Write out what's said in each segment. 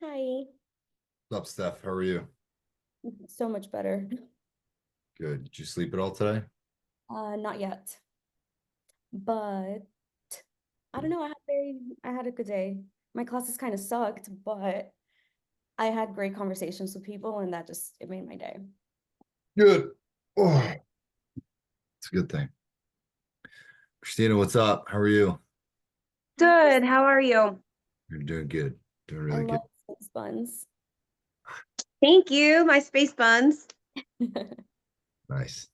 Hi. What's up, Steph? How are you? So much better. Good. Did you sleep at all today? Not yet, but I don't know. I had a good day. My classes kind of sucked, but I had great conversations with people, and it made my day. Good. Oh, it's a good thing. Christina, what's up? How are you? Hi, Chris. Good. How are you? You're doing good. Doing I really good. love space buns. Thank you, my space buns. Nice.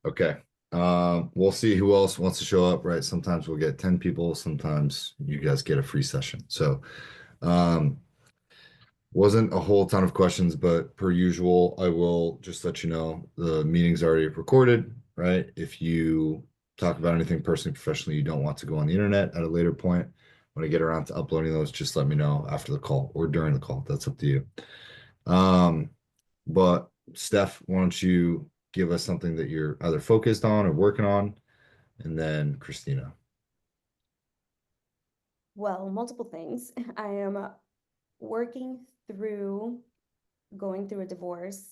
Okay. We'll see who else wants to show up, right? Sometimes we'll get 10 people, sometimes you guys get a free session. So, um, wasn't a whole ton of questions, but per usual, I will just let you know the meeting's already recorded, right? If you talk about anything personally, professionally, you don't want to go on the internet at a later point. When I get around to uploading those, just let me know after the call or during the call. That's up to you. Um, but Steph, why don't you give us something that you're either focused on or working on, and then Christina. Well, multiple things. I am working through going through a divorce.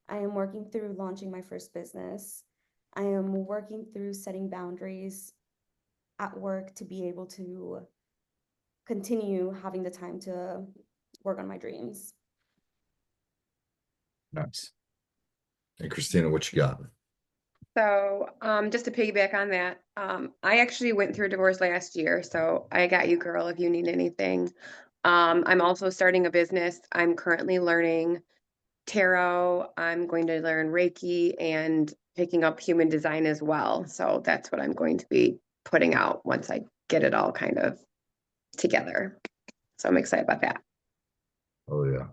I am working through launching my first business. I am working through setting boundaries at work to be able to continue having the time to work on my dreams. Nice. And Christina, what you got? Just to piggyback on that, I actually went through a divorce last year, so I got you, girl, if you need anything. I'm also starting a business. I'm currently learning tarot. I'm going to learn Reiki and picking up human design as well. So that's what I'm going to be putting out once I get it all kind of together. So I'm excited about that. Oh yeah.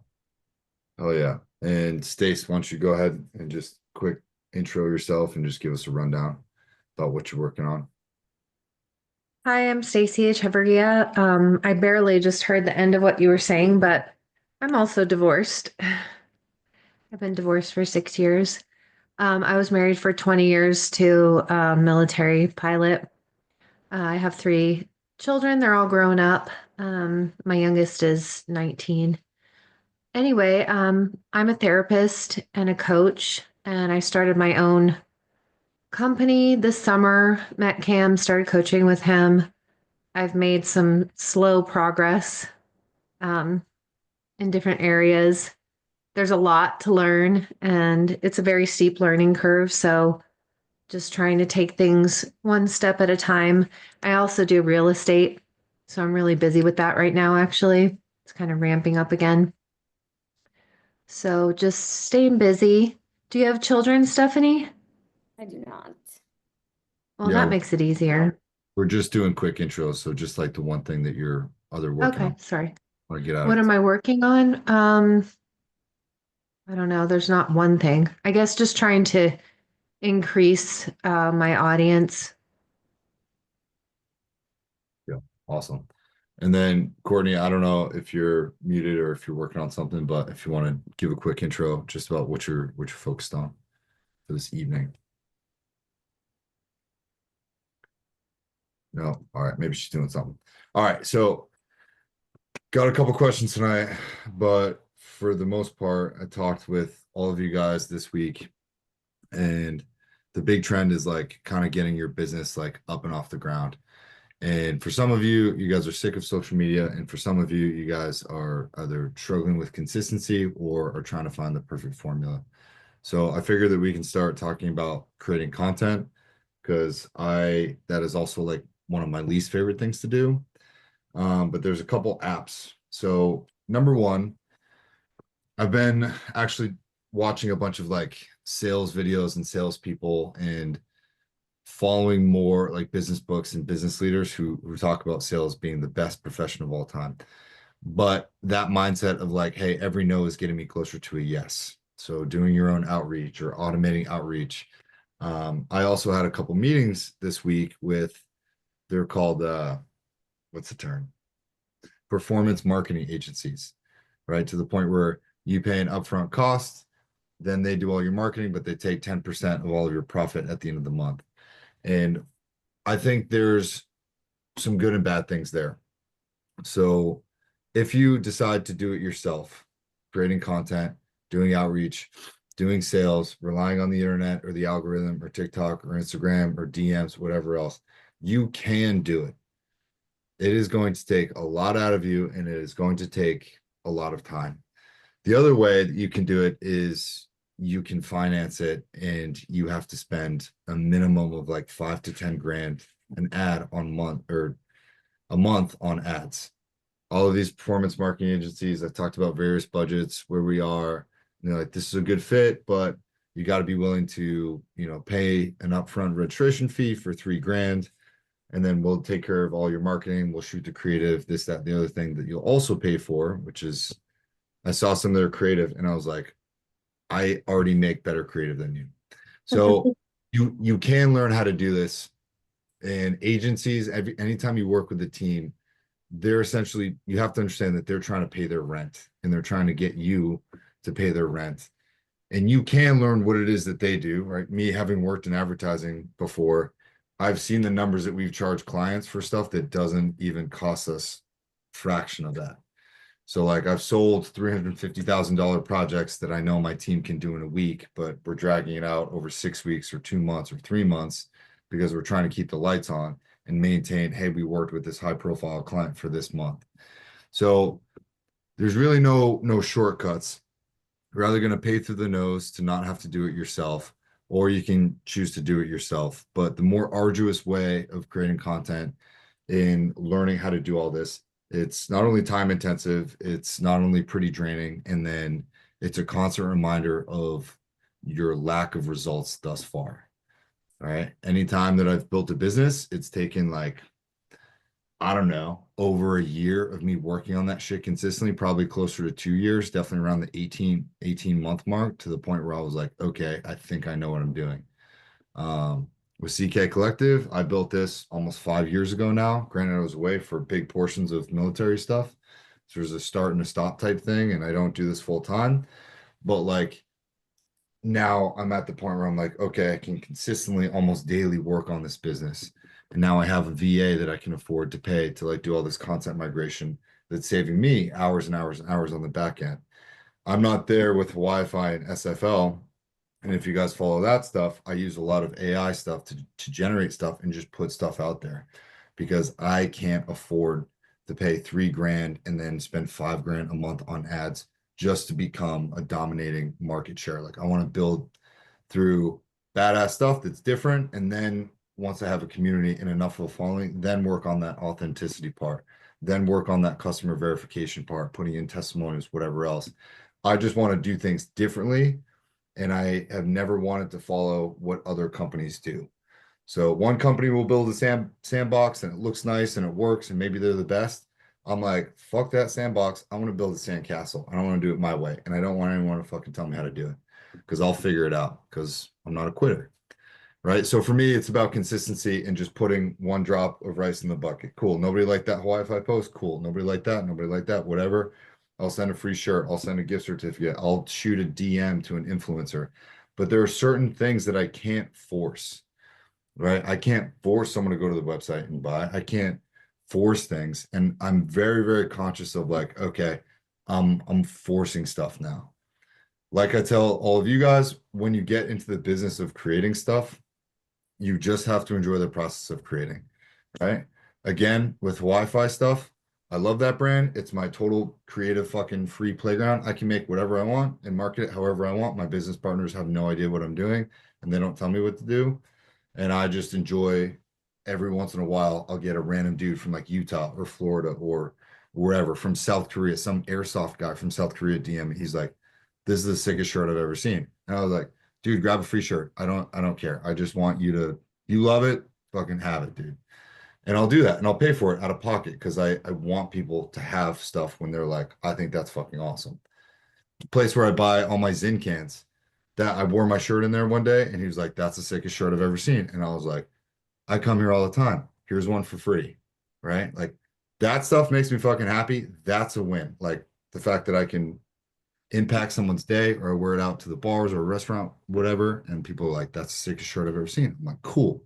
Oh yeah. And Stace, why don't you go ahead and just quick intro yourself and just give us a rundown about what you're working on. Hi, I'm Stacey Echeverria. I barely just heard the end of what you were saying, but I'm also divorced. I've been divorced for 6 years. I was married for 20 years to a military pilot. I have three children. They're all grown up. My youngest is 19. Anyway, I'm a therapist and a coach, and I started my own company this summer. Met Cam, started coaching with him. I've made some slow progress um, in different areas. There's a lot to learn, and it's a very steep learning curve. So, just trying to take things one step at a time. I also do real estate. So, I'm really busy with that right now, actually. It's kind of ramping up again. So, just staying busy. Do you have children, Stephanie? I do not. Well, Yeah, that makes it easier. we're just doing quick intros. So just like the one thing that you're other working Okay, on, sorry. want to get out What of. am I working on? I don't know. There's not one thing. I guess just trying to increase my audience. Yeah, awesome. And then Courtney, I don't know if you're muted or if you're working on something, but if you want to give a quick intro just about what you're focused on for this evening. No, all right, maybe she's doing something. All right, so got a couple questions tonight, but for the most part, I talked with all of you guys this week, and the big trend is like kind of getting your business like up and off the ground. And for some of you, you guys are sick of social media, and for some of you, you guys are either struggling with consistency or are trying to find the perfect formula. So I figured that we can start talking about creating content because I that is also like one of my least favorite things to do. But there's a couple apps. So number one, I've been actually watching a bunch of like sales videos and salespeople and following more like business books and business leaders who talk about sales being the best profession of all time. But that mindset of like, hey, every no is getting me closer to a yes. So doing your own outreach or automating outreach. I also had a couple meetings this week with they're called what's the term? Performance marketing agencies, right? To the point where you pay an upfront cost, then they do all your marketing, but they take 10% of all of your profit at the end of the month. And I think there's some good and bad things there. So if you decide to do it yourself, creating content, doing outreach, doing sales, relying on the internet or the algorithm or TikTok or Instagram or DMs, whatever else, you can do it. It is going to take a lot out of you and it is going to take a lot of time. The other way that you can do it is you can finance it and you have to spend a minimum of like 5 to 10 grand an ad on month or a month on ads. All of these performance marketing agencies, I've talked about various budgets where we are, like this is a good fit, but you got to be willing to, pay an upfront registration fee for 3 grand. And then we'll take care of all your marketing. We'll shoot the creative, this, that, and the other thing that you'll also pay for, which is I saw some of their creative and I was like, I already make better creative than you. So you can learn how to do this. And agencies, anytime you work with a team, they're essentially, you have to understand that they're trying to pay their rent and they're trying to get you to pay their rent. And you can learn what it is that they do, right? Me having worked in advertising before, I've seen the numbers that we've charged clients for stuff that doesn't even cost us fraction of that. So like I've sold $350,000 projects that I know my team can do in a week, but we're dragging it out over 6 weeks or 2 months or 3 months because we're trying to keep the lights on and maintain, hey, we worked with this high profile client for this month. So there's really no shortcuts. You're either going to pay through the nose to not have to do it yourself, or you can choose to do it yourself. But the more arduous way of creating content in learning how to do all this, it's not only time intensive, it's not only pretty draining, and then it's a constant reminder of your lack of results thus far. All right. Anytime that I've built a business, it's taken like, I don't know, over a year of me working on that shit consistently, probably closer to 2 years, definitely around the 18 month mark, to the point where I was like, okay, I think I know what I'm doing. With CK Collective, I built this almost 5 years ago now. Granted, I was away for big portions of military stuff. So there's a start and a stop type thing, and I don't do this full time. But like now I'm at the point where I'm like, okay, I can consistently almost daily work on this business. And now I have a VA that I can afford to pay to like do all this content migration that's saving me hours and hours and hours on the back end. I'm not there with Wi-Fi and SFL. And if you guys follow that stuff, I use a lot of AI stuff to generate stuff and just put stuff out there because I can't afford to pay 3 grand and then spend 5 grand a month on ads just to become a dominating market share. Like I want to build through badass stuff that's different. And then once I have a community and enough of a following, then work on that authenticity part, then work on that customer verification part, putting in testimonials, whatever else. I just want to do things differently. And I have never wanted to follow what other companies do. So one company will build a sandbox and it looks nice and it works and maybe they're the best. I'm like, fuck that sandbox. I want to build a sandcastle. I don't want to do it my way. And I don't want anyone to fucking tell me how to do it because I'll figure it out because I'm not a quitter. Right. So for me, it's about consistency and just putting one drop of rice in the bucket. Cool. Nobody liked that Wi-Fi post. Cool. Nobody liked that. Nobody liked that. Whatever. I'll send a free shirt. I'll send a gift certificate. I'll shoot a DM to an influencer. But there are certain things that I can't force. Right. I can't force someone to go to the website and buy. I can't force things. And I'm very, very conscious of like, okay, I'm forcing stuff now. Like I tell all of you guys, when you get into the business of creating stuff, you just have to enjoy the process of creating, right? Again, with Wi-Fi stuff, I love that brand. It's my total creative fucking free playground. I can make whatever I want and market it however I want. My business partners have no idea what I'm doing and they don't tell me what to do. And I just enjoy every once in a while, I'll get a random dude from like Utah or Florida or wherever, from South Korea, some airsoft guy from South Korea DM. He's like, this is the sickest shirt I've ever seen. And I was like, dude, grab a free shirt. I don't care. I just want you love it, fucking have it, dude. And I'll do that and I'll pay for it out of pocket because I want people to have stuff when they're like, I think that's fucking awesome. The place where I buy all my Zyn cans, that I wore my shirt in there one day and he was like, that's the sickest shirt I've ever seen. And I was like, I come here all the time. Here's one for free. Right? Like that stuff makes me fucking happy. That's a win. Like the fact that I can impact someone's day or wear it out to the bars or a restaurant, whatever. And people are like, that's the sickest shirt I've ever seen. I'm like, cool.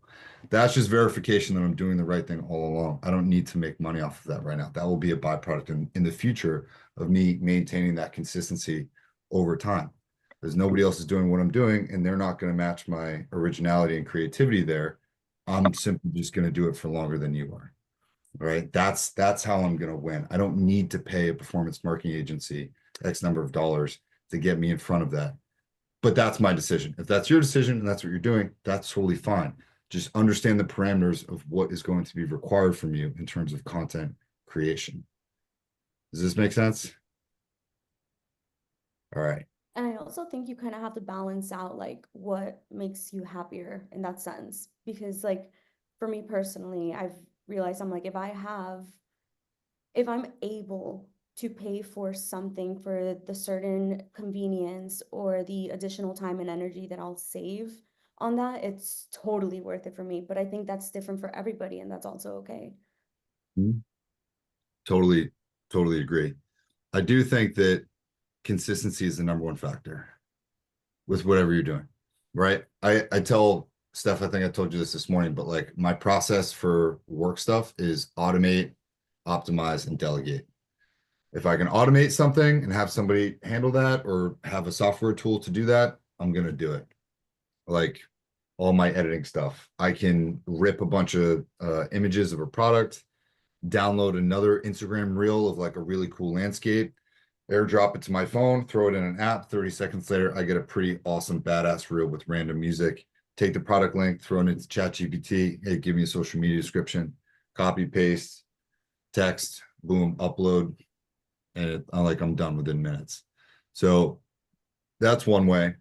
That's just verification that I'm doing the right thing all along. I don't need to make money off of that right now. That will be a byproduct in the future of me maintaining that consistency over time. Because nobody else is doing what I'm doing, and they're not going to match my originality and creativity there. I'm simply just going to do it for longer than you are. Right? That's how I'm going to win. I don't need to pay a performance marketing agency X number of dollars to get me in front of that. But that's my decision. If that's your decision and that's what you're doing, that's totally fine. Just understand the parameters of what is going to be required from you in terms of content creation. Does this make sense? All right. And I also think you kind of have to balance out like what makes you happier in that sense. Because like for me personally, I've realized I'm like, if I'm able to pay for something for the certain convenience or the additional time and energy that I'll save on that, it's totally worth it for me. But I think that's different for everybody, and that's also okay. Totally, totally agree. I do think that consistency is the number one factor with whatever you're doing, right? I tell Steph, I think I told you this morning, but like my process for work stuff is automate, optimize, and delegate. If I can automate something and have somebody handle that or have a software tool to do that, I'm going to do it. Like all my editing stuff, I can rip a bunch of images of a product, download another Instagram reel of like a really cool landscape, airdrop it to my phone, throw it in an app. 30 seconds later, I get a pretty awesome, badass reel with random music. Take the product link, throw it into ChatGPT. Hey, give me a social media description, copy, paste, text, boom, upload. And I'm done within minutes. So that's one way.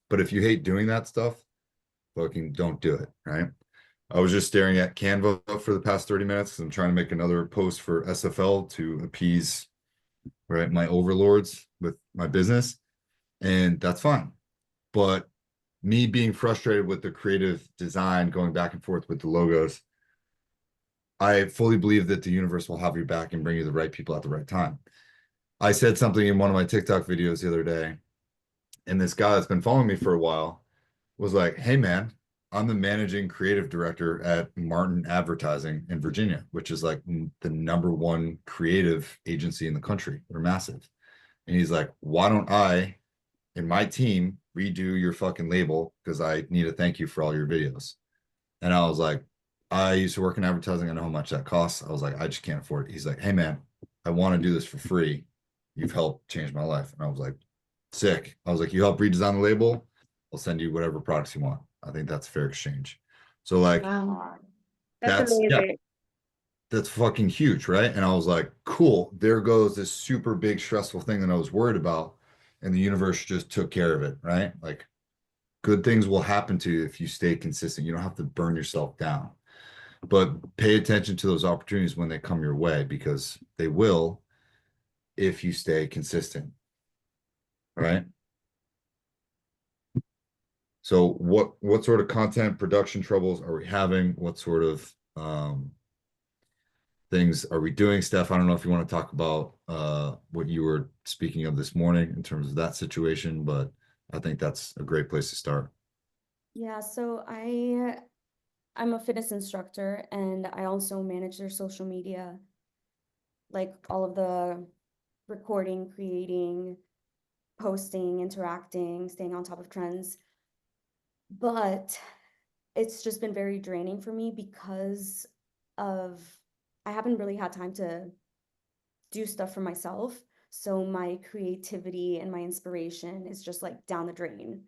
But if you hate doing that stuff, fucking don't do it, right? I was just staring at Canva for the past 30 minutes. I'm trying to make another post for SFL to appease, right, my overlords with my business. And that's fine. But me being frustrated with the creative design, going back and forth with the logos, I fully believe that the universe will have your back and bring you the right people at the right time. I said something in one of my TikTok videos the other day, and this guy that's been following me for a while was like, "Hey man, I'm the managing creative director at Martin Advertising in Virginia, which is like the number one creative agency in the country. They're massive." And he's like, "Why don't I and my team redo your fucking label because I need a thank you for all your videos?" And I was like, "I used to work in advertising. I know how much that costs." I was like, "I just can't afford it." He's like, "Hey man, I want to do this for free. You've helped change my life." And I was like, "Sick." I was like, "You help redesign the label, I'll send you whatever products you want." I think that's fair exchange. So like Wow. That's yeah, amazing. that's fucking huge, right? And I was like, cool, there goes this super big stressful thing that I was worried about. And the universe just took care of it, right? Like good things will happen to you if you stay consistent. You don't have to burn yourself down. But pay attention to those opportunities when they come your way because they will if you stay consistent. Right. So what sort of content production troubles are we having? What sort of things are we doing, Steph? I don't know if you want to talk about what you were speaking of this morning in terms of that situation, but I think that's a great place to start. Yeah, so I'm a fitness instructor, and I also manage their social media, like all of the recording, creating, posting, interacting, staying on top of trends. But it's just been very draining for me because of I haven't really had time to do stuff for myself. So my creativity and my inspiration is just like down the drain.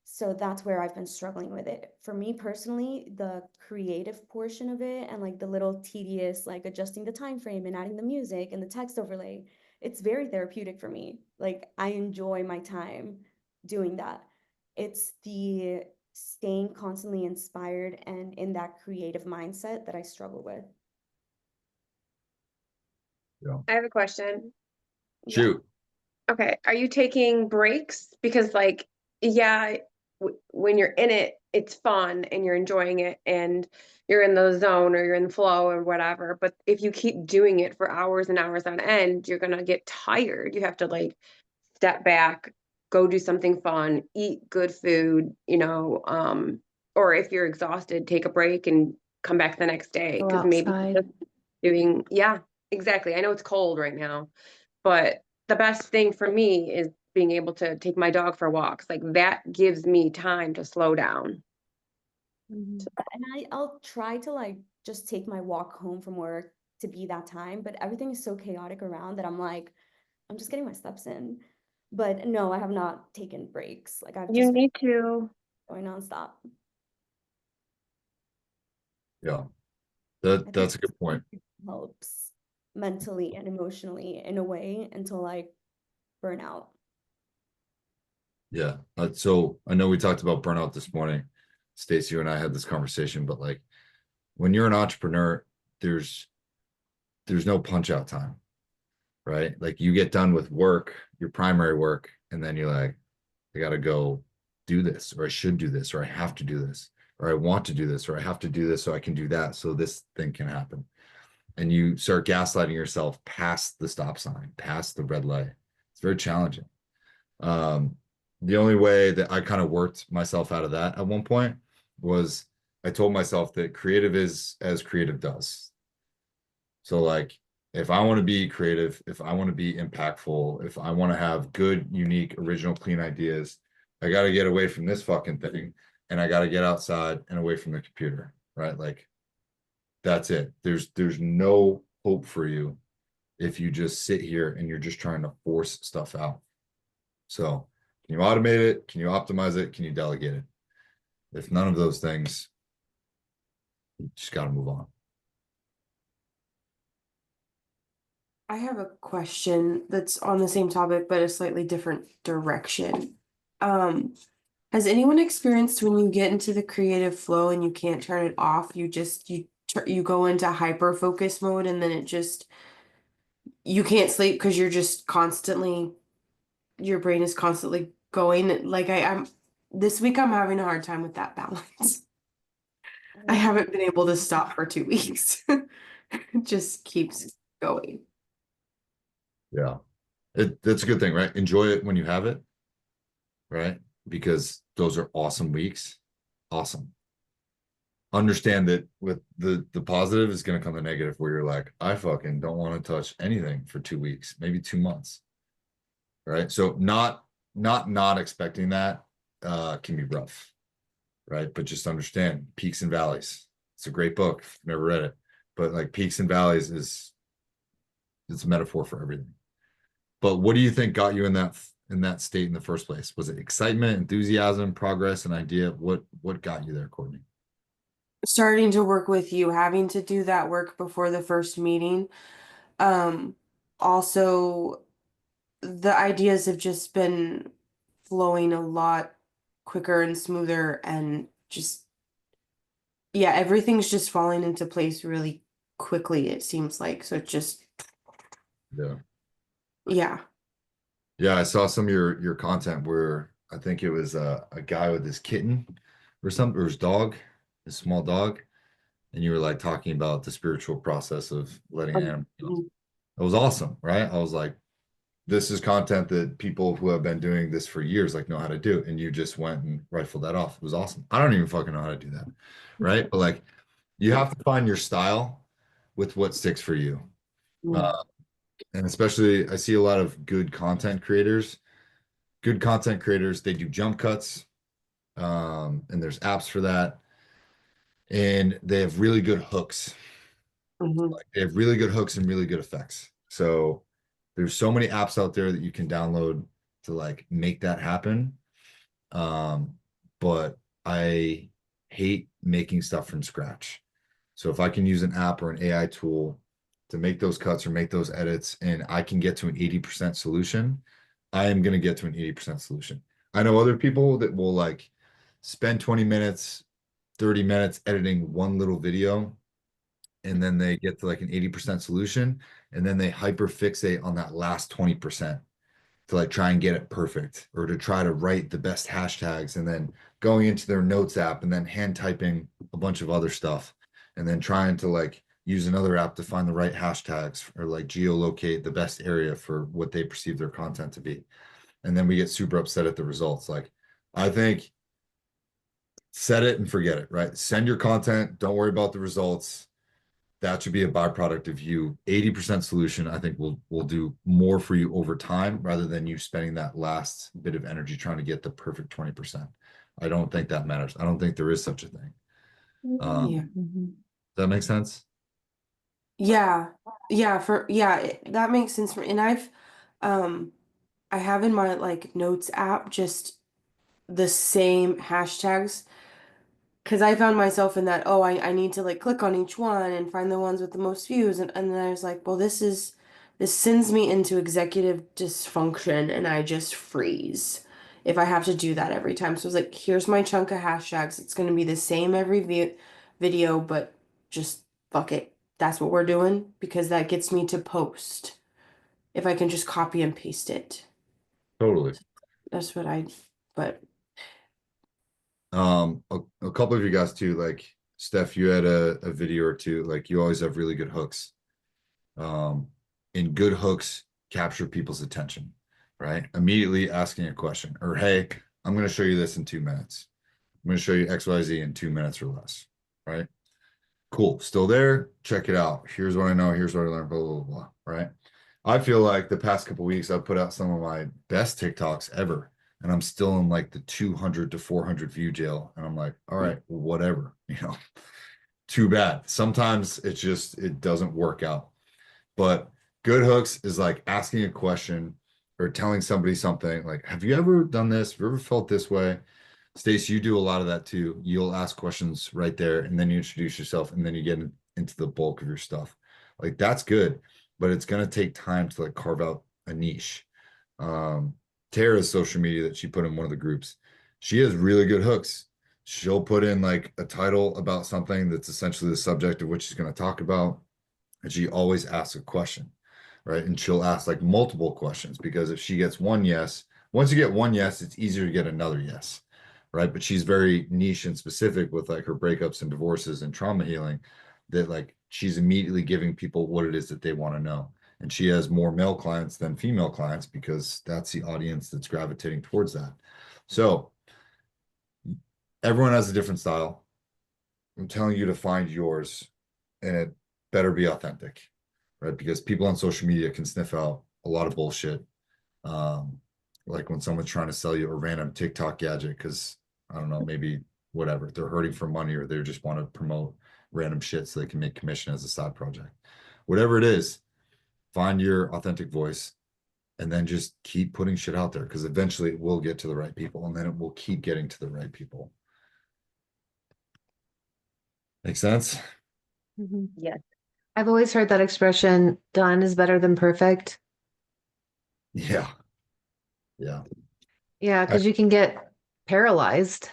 So that's where I've been struggling with it. For me personally, the creative portion of it and like the little tedious, like adjusting the time frame and adding the music and the text overlay, it's very therapeutic for me. Like I enjoy my time doing that. It's the staying constantly inspired and in that creative mindset that I struggle with. Yeah. I have a question. Yeah. Shoot. Okay, are you taking breaks? Because like, yeah, when you're in it, it's fun and you're enjoying it and you're in the zone or you're in the flow or whatever. But if you keep doing it for hours and hours on end, you're gonna get tired. You have to like step back, go do something fun, eat good food, or if you're exhausted, take a break and come back the next day. Go Because maybe outside. just doing, yeah, exactly. I know it's cold right now, but the best thing for me is being able to take my dog for walks. Like that gives me time to slow down. Mhm. And I'll try to like just take my walk home from work to be that time, but everything is so chaotic around that I'm like, I'm just getting my steps in. But no, I have not taken breaks. Like I've You just been need to. going nonstop. Yeah, I think that's a good point. it helps mentally and emotionally in a way until like burnout. Yeah. So I know we talked about burnout this morning. Stacy, you and I had this conversation, but like when you're an entrepreneur, there's no punch out time, right? Like you get done with work, your primary work, and then you're like, I gotta go do this, or I should do this, or I have to do this, or I want to do this, or I have to do this so I can do that, so this thing can happen. And you start gaslighting yourself past the stop sign, past the red light. It's very challenging. The only way that I kind of worked myself out of that at one point was I told myself that creative is as creative does. So like if I want to be creative, if I want to be impactful, if I want to have good, unique, original, clean ideas, I got to get away from this fucking thing and I got to get outside and away from the computer, right? Like that's it. There's no hope for you if you just sit here and you're just trying to force stuff out. So can you automate it? Can you optimize it? Can you delegate it? If none of those things, you just got to move on. I have a question that's on the same topic, but a slightly different direction. Has anyone experienced when you get into the creative flow and you can't turn it off, you go into hyper focus mode and then you can't sleep because you're just constantly your brain is constantly going. Like I'm this week I'm having a hard time with that balance. I haven't been able to stop for 2 weeks. It just keeps going. Yeah. That's a good thing, right? Enjoy it when you have it, right? Because those are awesome weeks. Awesome. Understand that with the positive is going to come the negative where you're like, I fucking don't want to touch anything for 2 weeks, maybe 2 months. Right. So not expecting that can be rough. Right. But just understand peaks and valleys. It's a great book. Never read it, but like peaks and valleys it's a metaphor for everything. But what do you think got you in that state in the first place? Was it excitement, enthusiasm, progress, an idea? What got you there, Courtney? Starting to work with you, having to do that work before the first meeting. Also, the ideas have just been flowing a lot quicker and smoother and just, yeah, everything's just falling into place really quickly, it seems like. So it just, Yeah. yeah. Yeah, I saw some of your content where I think it was a guy with his kitten or something, or his dog, his small dog, and you were like talking about the spiritual process of letting an animal go. It was awesome, right? I was like, this is content that people who have been doing this for years like know how to do, and you just went and rifled that off. It was awesome. I don't even fucking know how to do that, right? But like, you have to find your style with what sticks for you. And especially, I see a lot of good content creators. Good content creators, they do jump cuts, and there's apps for that, and they have really good hooks. Mhm. Like, they have really good hooks and really good effects. So there's so many apps out there that you can download to like make that happen. But I hate making stuff from scratch. So if I can use an app or an AI tool to make those cuts or make those edits, and I can get to an 80% solution, I am going to get to an 80% solution. I know other people that will like spend 20 minutes, 30 minutes editing one little video, and then they get to like an 80% solution, and then they hyper fixate on that last 20% to like try and get it perfect, or to try to write the best hashtags, and then going into their notes app and then hand typing a bunch of other stuff, and then trying to like use another app to find the right hashtags, or like geolocate the best area for what they perceive their content to be. And then we get super upset at the results. Like, I think set it and forget it, right? Send your content. Don't worry about the results. That should be a byproduct of you. 80% solution, I think will do more for you over time rather than you spending that last bit of energy trying to get the perfect 20%. I don't think that matters. I don't think there is such a thing. Yeah. Does that make sense? Yeah. That makes sense for and I have in my like notes app just the same hashtags because I found myself in that, oh, I need to like click on each one and find the ones with the most views. And then I was like, well, this sends me into executive dysfunction and I just freeze if I have to do that every time. So I was like, here's my chunk of hashtags. It's going to be the same every video, but just fuck it. That's what we're doing because that gets me to post. If I can just copy and paste it. Totally. That's what but A couple of you guys too, like Steph, you had a video or two, like you always have really good hooks. And good hooks capture people's attention, right? Immediately asking a question or, hey, I'm going to show you this in 2 minutes. I'm going to show you XYZ in 2 minutes or less, right? Cool. Still there. Check it out. Here's what I know. Here's what I learned, blah, blah, blah, right? I feel like the past couple of weeks, I've put out some of my best TikToks ever. And I'm still in like the 200 to 400 view jail. And I'm like, all right, whatever, too bad. Sometimes it doesn't work out. But good hooks is like asking a question or telling somebody something like, have you ever done this? Have you ever felt this way? Stacey, you do a lot of that too. You'll ask questions right there and then you introduce yourself and then you get into the bulk of your stuff. Like that's good, but it's going to take time to like carve out a niche. Tara's social media that she put in one of the groups, she has really good hooks. She'll put in like a title about something that's essentially the subject of what she's going to talk about. And she always asks a question, right? And she'll ask like multiple questions because if she gets one yes, once you get one yes, it's easier to get another yes, right? But she's very niche and specific with like her breakups and divorces and trauma healing that like she's immediately giving people what it is that they want to know. And she has more male clients than female clients because that's the audience that's gravitating towards that. So everyone has a different style. I'm telling you to find yours and it better be authentic, right? Because people on social media can sniff out a lot of bullshit. Like when someone's trying to sell you a random TikTok gadget, because I don't know, maybe whatever, they're hurting for money or they just want to promote random shit so they can make commission as a side project. Whatever it is, find your authentic voice and then just keep putting shit out there because eventually it will get to the right people and then it will keep getting to the right people. Make sense? Yes. I've always heard that expression, done is better than perfect. Yeah. Yeah. Yeah, because you can get paralyzed.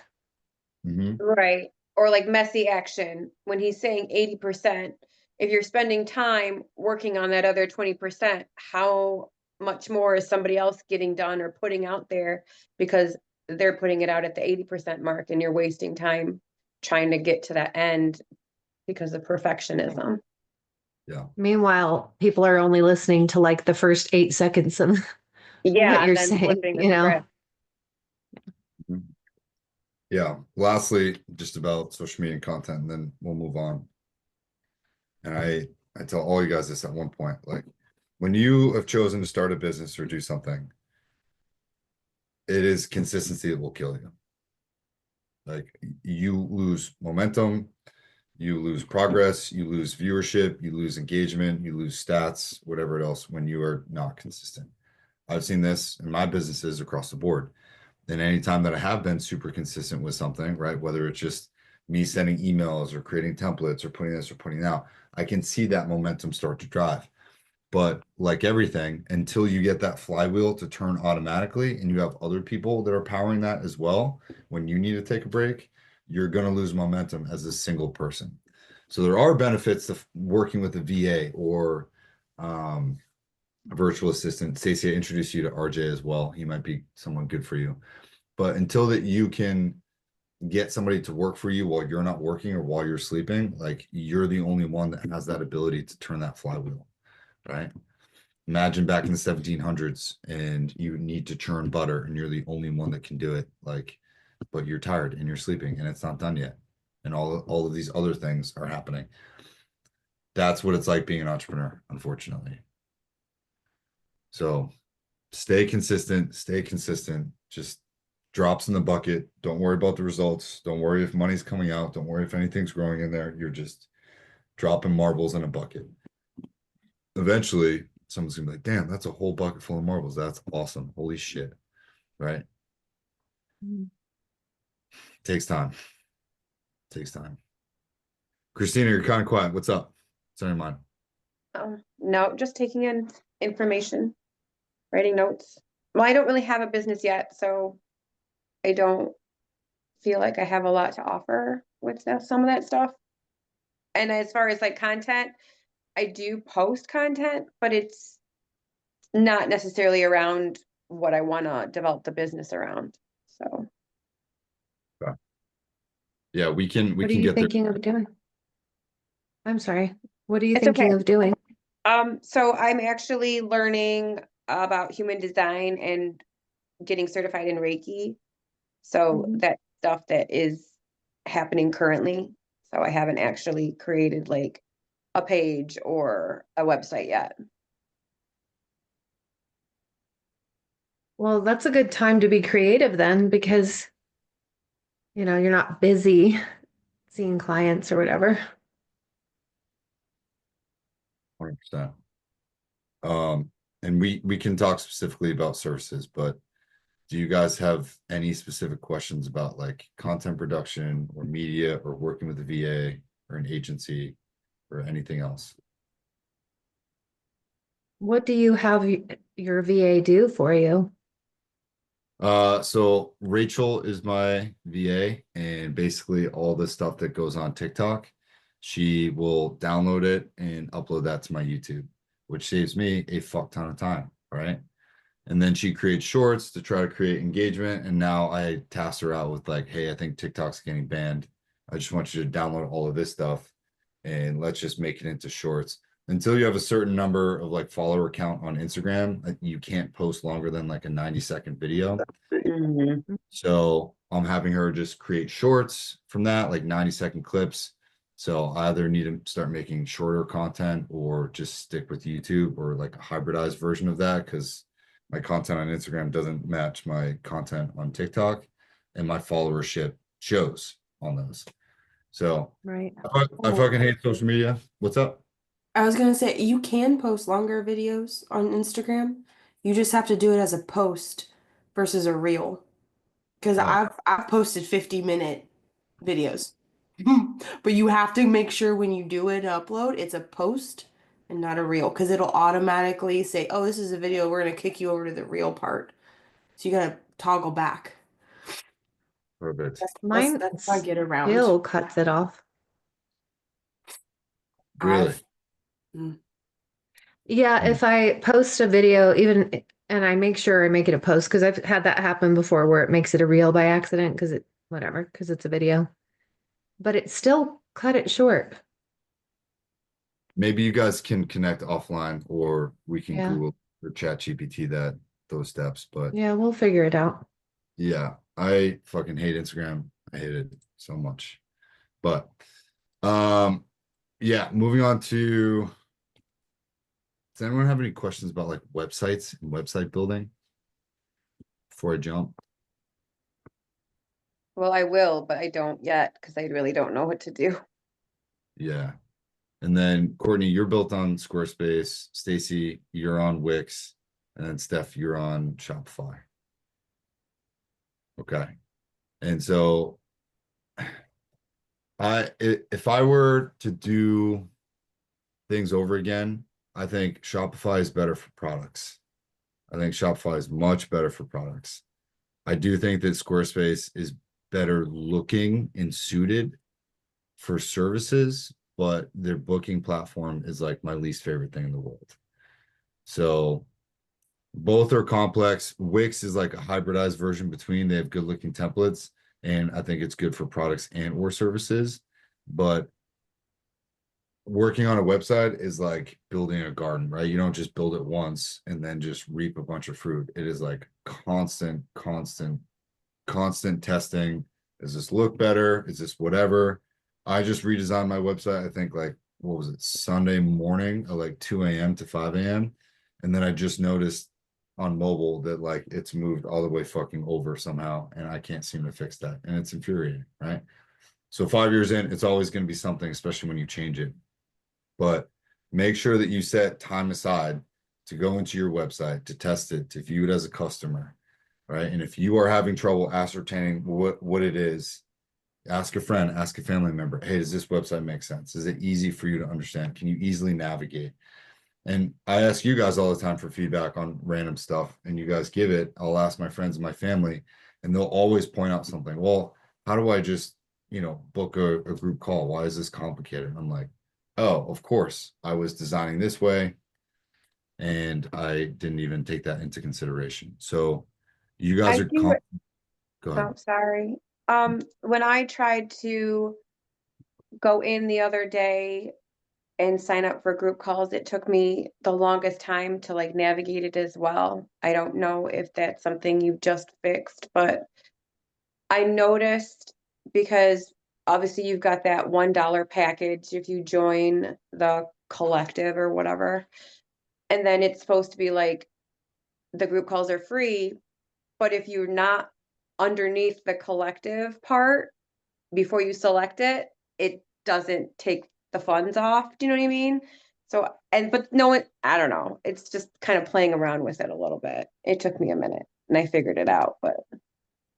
Mm-hmm. Right. Or like messy action when he's saying 80%. If you're spending time working on that other 20%, how much more is somebody else getting done or putting out there because they're putting it out at the 80% mark and you're wasting time trying to get to that end because of perfectionism. Yeah. Meanwhile, people are only listening to like the first 8 seconds of Yeah, what you're and then saying, flipping the you know. script. Yeah. Lastly, just about social media and content, and then we'll move on. And I tell all you guys this at one point, like when you have chosen to start a business or do something, it is consistency that will kill you. Like you lose momentum, you lose progress, you lose viewership, you lose engagement, you lose stats, whatever else when you are not consistent. I've seen this in my businesses across the board. And anytime that I have been super consistent with something, right, whether it's just me sending emails or creating templates or putting this or putting out, I can see that momentum start to drive. But like everything, until you get that flywheel to turn automatically and you have other people that are powering that as well, when you need to take a break, you're going to lose momentum as a single person. So there are benefits to working with a VA or a virtual assistant. Stacey, I introduced you to RJ as well. He might be someone good for you. But until that you can get somebody to work for you while you're not working or while you're sleeping, like you're the only one that has that ability to turn that flywheel, right? Imagine back in the 1700s and you need to churn butter and you're the only one that can do it. Like but you're tired and you're sleeping and it's not done yet. And all of these other things are happening. That's what it's like being an entrepreneur, unfortunately. So stay consistent, just drops in the bucket. Don't worry about the results. Don't worry if money's coming out. Don't worry if anything's growing in there. You're just dropping marbles in a bucket. Eventually, someone's gonna be like, damn, that's a whole bucket full of marbles. That's awesome. Holy shit. Right? Mm. Takes time. Takes time. Christina, you're kind of quiet. What's up? What's on your mind? No, just taking in information, writing notes. Well, I don't really have a business yet, so I don't feel like I have a lot to offer with some of that stuff. And as far as like content, I do post content, but it's not necessarily around what I want to develop the business around. So Yeah, we can What are you get there. thinking of doing? I'm sorry. What are you It's thinking okay. of doing? So I'm actually learning about human design and getting certified in Reiki. So Mhm. that stuff that is happening currently. So I haven't actually created like a page or a website yet. Well, that's a good time to be creative then because, you're not busy seeing clients or whatever. 100%. And we can talk specifically about services, but do you guys have any specific questions about like content production or media or working with a VA or an agency or anything else? What do you have your VA do for you? So Rachel is my VA, and basically all the stuff that goes on TikTok, she will download it and upload that to my YouTube, which saves me a fuck ton of time, right? And then she creates shorts to try to create engagement. And now I task her out with like, hey, I think TikTok's getting banned. I just want you to download all of this stuff and let's just make it into shorts. Until you have a certain number of like follower count on Instagram, you can't post longer than like a 90-second video. So I'm having her just create shorts from that, like 90-second clips. So I either need to start making shorter content or just stick with YouTube or like a hybridized version of that because my content on Instagram doesn't match my content on TikTok and my followership shows on those. So Right. I fucking hate social media. What's up? I was gonna say you can post longer videos on Instagram. You just have to do it as a post versus a reel. Because Oh. I've posted 50-minute videos. But you have to make sure when you do it upload, it's a post and not a reel. Because it'll automatically say, oh, this is a video, we're gonna kick you over to the reel part. So you gotta toggle back. Perfect. Mine That's how I get around. still cuts it off. Really? I've mm, Yeah, Mm. if I post a video, and I make sure I make it a post because I've had that happen before where it makes it a reel by accident because it's a video, but it still cut it short. Maybe you guys can connect offline or we can Yeah. Google or chat GPT those steps. But Yeah, we'll figure it out. yeah, I fucking hate Instagram. I hate it so much. But yeah, moving on to, does anyone have any questions about like websites and website building before I jump? Well, I will, but I don't yet because I really don't know what to do. Yeah. And then Courtney, you're built on Squarespace. Stacy, you're on Wix. And then Steph, you're on Shopify. Okay. And so if I were to do things over again, I think Shopify is better for products. I think Shopify is much better for products. I do think that Squarespace is better looking and suited for services, but their booking platform is like my least favorite thing in the world. So both are complex. Wix is like a hybridized version between. They have good looking templates, and I think it's good for products and or services. But working on a website is like building a garden, right? You don't just build it once and then just reap a bunch of fruit. It is like constant constant testing. Does this look better? Is this whatever? I just redesigned my website, I think like, what was it, Sunday morning at like 2 a.m. to 5 a.m. And then I just noticed on mobile that like it's moved all the way fucking over somehow, and I can't seem to fix that. And it's infuriating, right? So 5 years in, it's always going to be something, especially when you change it. But make sure that you set time aside to go into your website, to test it, to view it as a customer, right? And if you are having trouble ascertaining what it is, ask a friend, ask a family member, hey, does this website make sense? Is it easy for you to understand? Can you easily navigate? And I ask you guys all the time for feedback on random stuff, and you guys give it. I'll ask my friends and my family, and they'll always point out something. Well, how do I just, book a group call? Why is this complicated? I'm like, oh, of course, I was designing this way, and I didn't even take that into consideration. So you guys I are do. go ahead. Oh, sorry. When I tried to go in the other day and sign up for group calls, it took me the longest time to like navigate it as well. I don't know if that's something you just fixed, but I noticed because obviously you've got that $1 package if you join the collective or whatever. And then it's supposed to be like the group calls are free, but if you're not underneath the collective part before you select it, it doesn't take the funds off. Do you know what I mean? So, but no one, I don't know. It's just kind of playing around with it a little bit. It took me a minute and I figured it out, but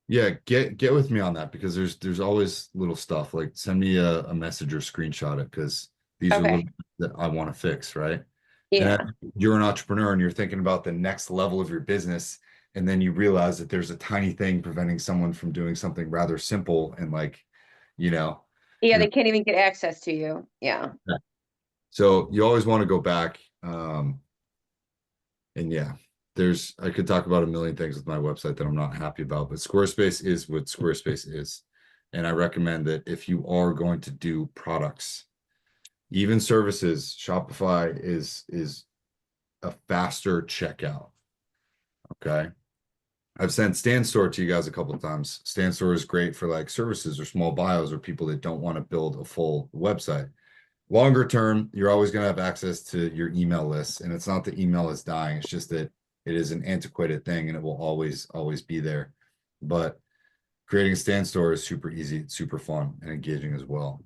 Yeah, get with me on that, because there's always little stuff. Like send me a message or screenshot it, because these are little okay. things that I want to fix, right? And Yeah. you're an entrepreneur and you're thinking about the next level of your business, and then you realize that there's a tiny thing preventing someone from doing something rather simple, and like, you know, Yeah, you're they can't even get access to you. Yeah. so you always want to go back. And yeah, I could talk about a million things with my website that I'm not happy about, but Squarespace is what Squarespace is. And I recommend that if you are going to do products, even services, Shopify is a faster checkout. Okay. I've sent StanStore to you guys a couple of times. StanStore is great for like services or small bios or people that don't want to build a full website. Longer term, you're always going to have access to your email list, and it's not that email is dying. It's just that it is an antiquated thing, and it will always be there. But creating a stand store is super easy, super fun, and engaging as well.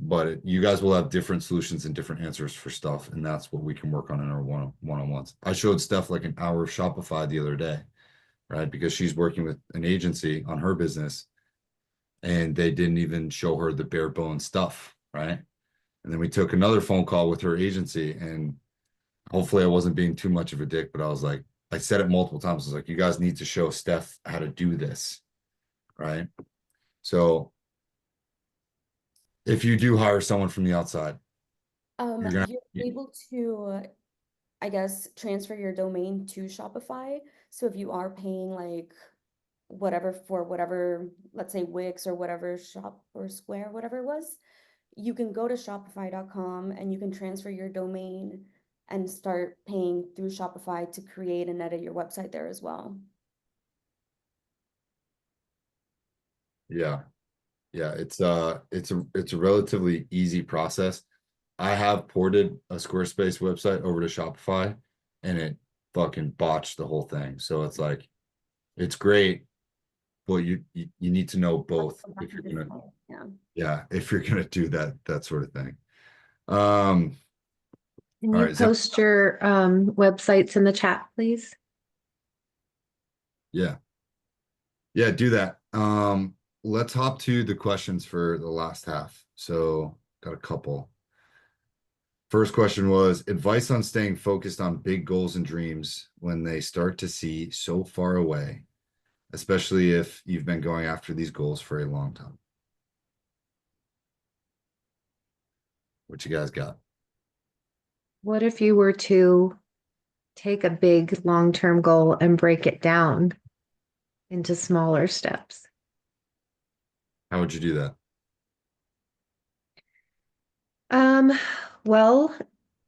But you guys will have different solutions and different answers for stuff, and that's what we can work on in our one-on-ones. I showed Steph like an hour of Shopify the other day, right? Because she's working with an agency on her business, and they didn't even show her the bare bones stuff, right? And then we took another phone call with her agency, and hopefully I wasn't being too much of a dick, but I was like, I said it multiple times. I was like, you guys need to show Steph how to do this, right? So if you do hire someone from the outside, you're gonna You're able to, I guess, transfer your domain to Shopify. So if you are paying like whatever for whatever, let's say Wix or whatever shop or Square, whatever it was, you can go to Shopify.com and you can transfer your domain and start paying through Shopify to create and edit your website there as well. yeah, yeah, it's a relatively easy process. I have ported a Squarespace website over to Shopify, and it fucking botched the whole thing. So it's like, it's great, but you need to know both if you're gonna, Yeah. yeah, if you're gonna do that sort of thing. Can All you right, post your websites in the chat, please? yeah, do that. Let's hop to the questions for the last half. So got a couple. First question was advice on staying focused on big goals and dreams when they start to see so far away, especially if you've been going after these goals for a long time. What you guys got? What if you were to take a big long-term goal and break it down into smaller steps? How would you do that? Um, well,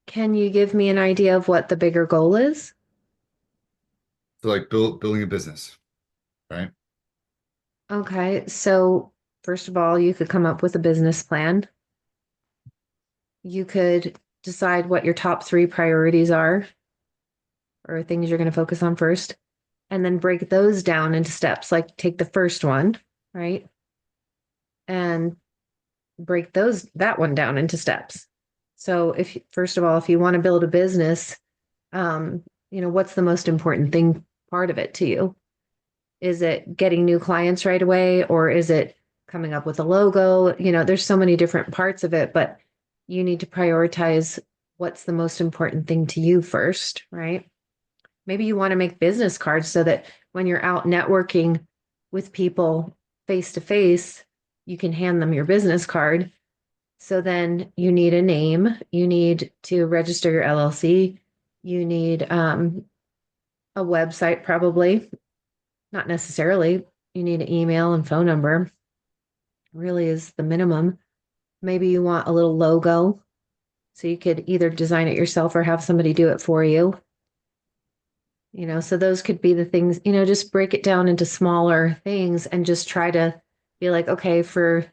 can you give me an idea of what the bigger goal is? So like building a business. right? Okay, so first of all, you could come up with a business plan. You could decide what your top 3 priorities are or things you're going to focus on first, and then break those down into steps. Like take the first one, right? And break that one down into steps. So if first of all, if you want to build a business, what's the most important thing part of it to you? Is it getting new clients right away, or is it coming up with a logo? There's so many different parts of it, but you need to prioritize what's the most important thing to you first, right? Maybe you want to make business cards so that when you're out networking with people face to face, you can hand them your business card. So then you need a name, you need to register your LLC, you need a website, probably. Not necessarily. You need an email and phone number, really is the minimum. Maybe you want a little logo, so you could either design it yourself or have somebody do it for you. So those could be the things, just break it down into smaller things and just try to be like, okay, for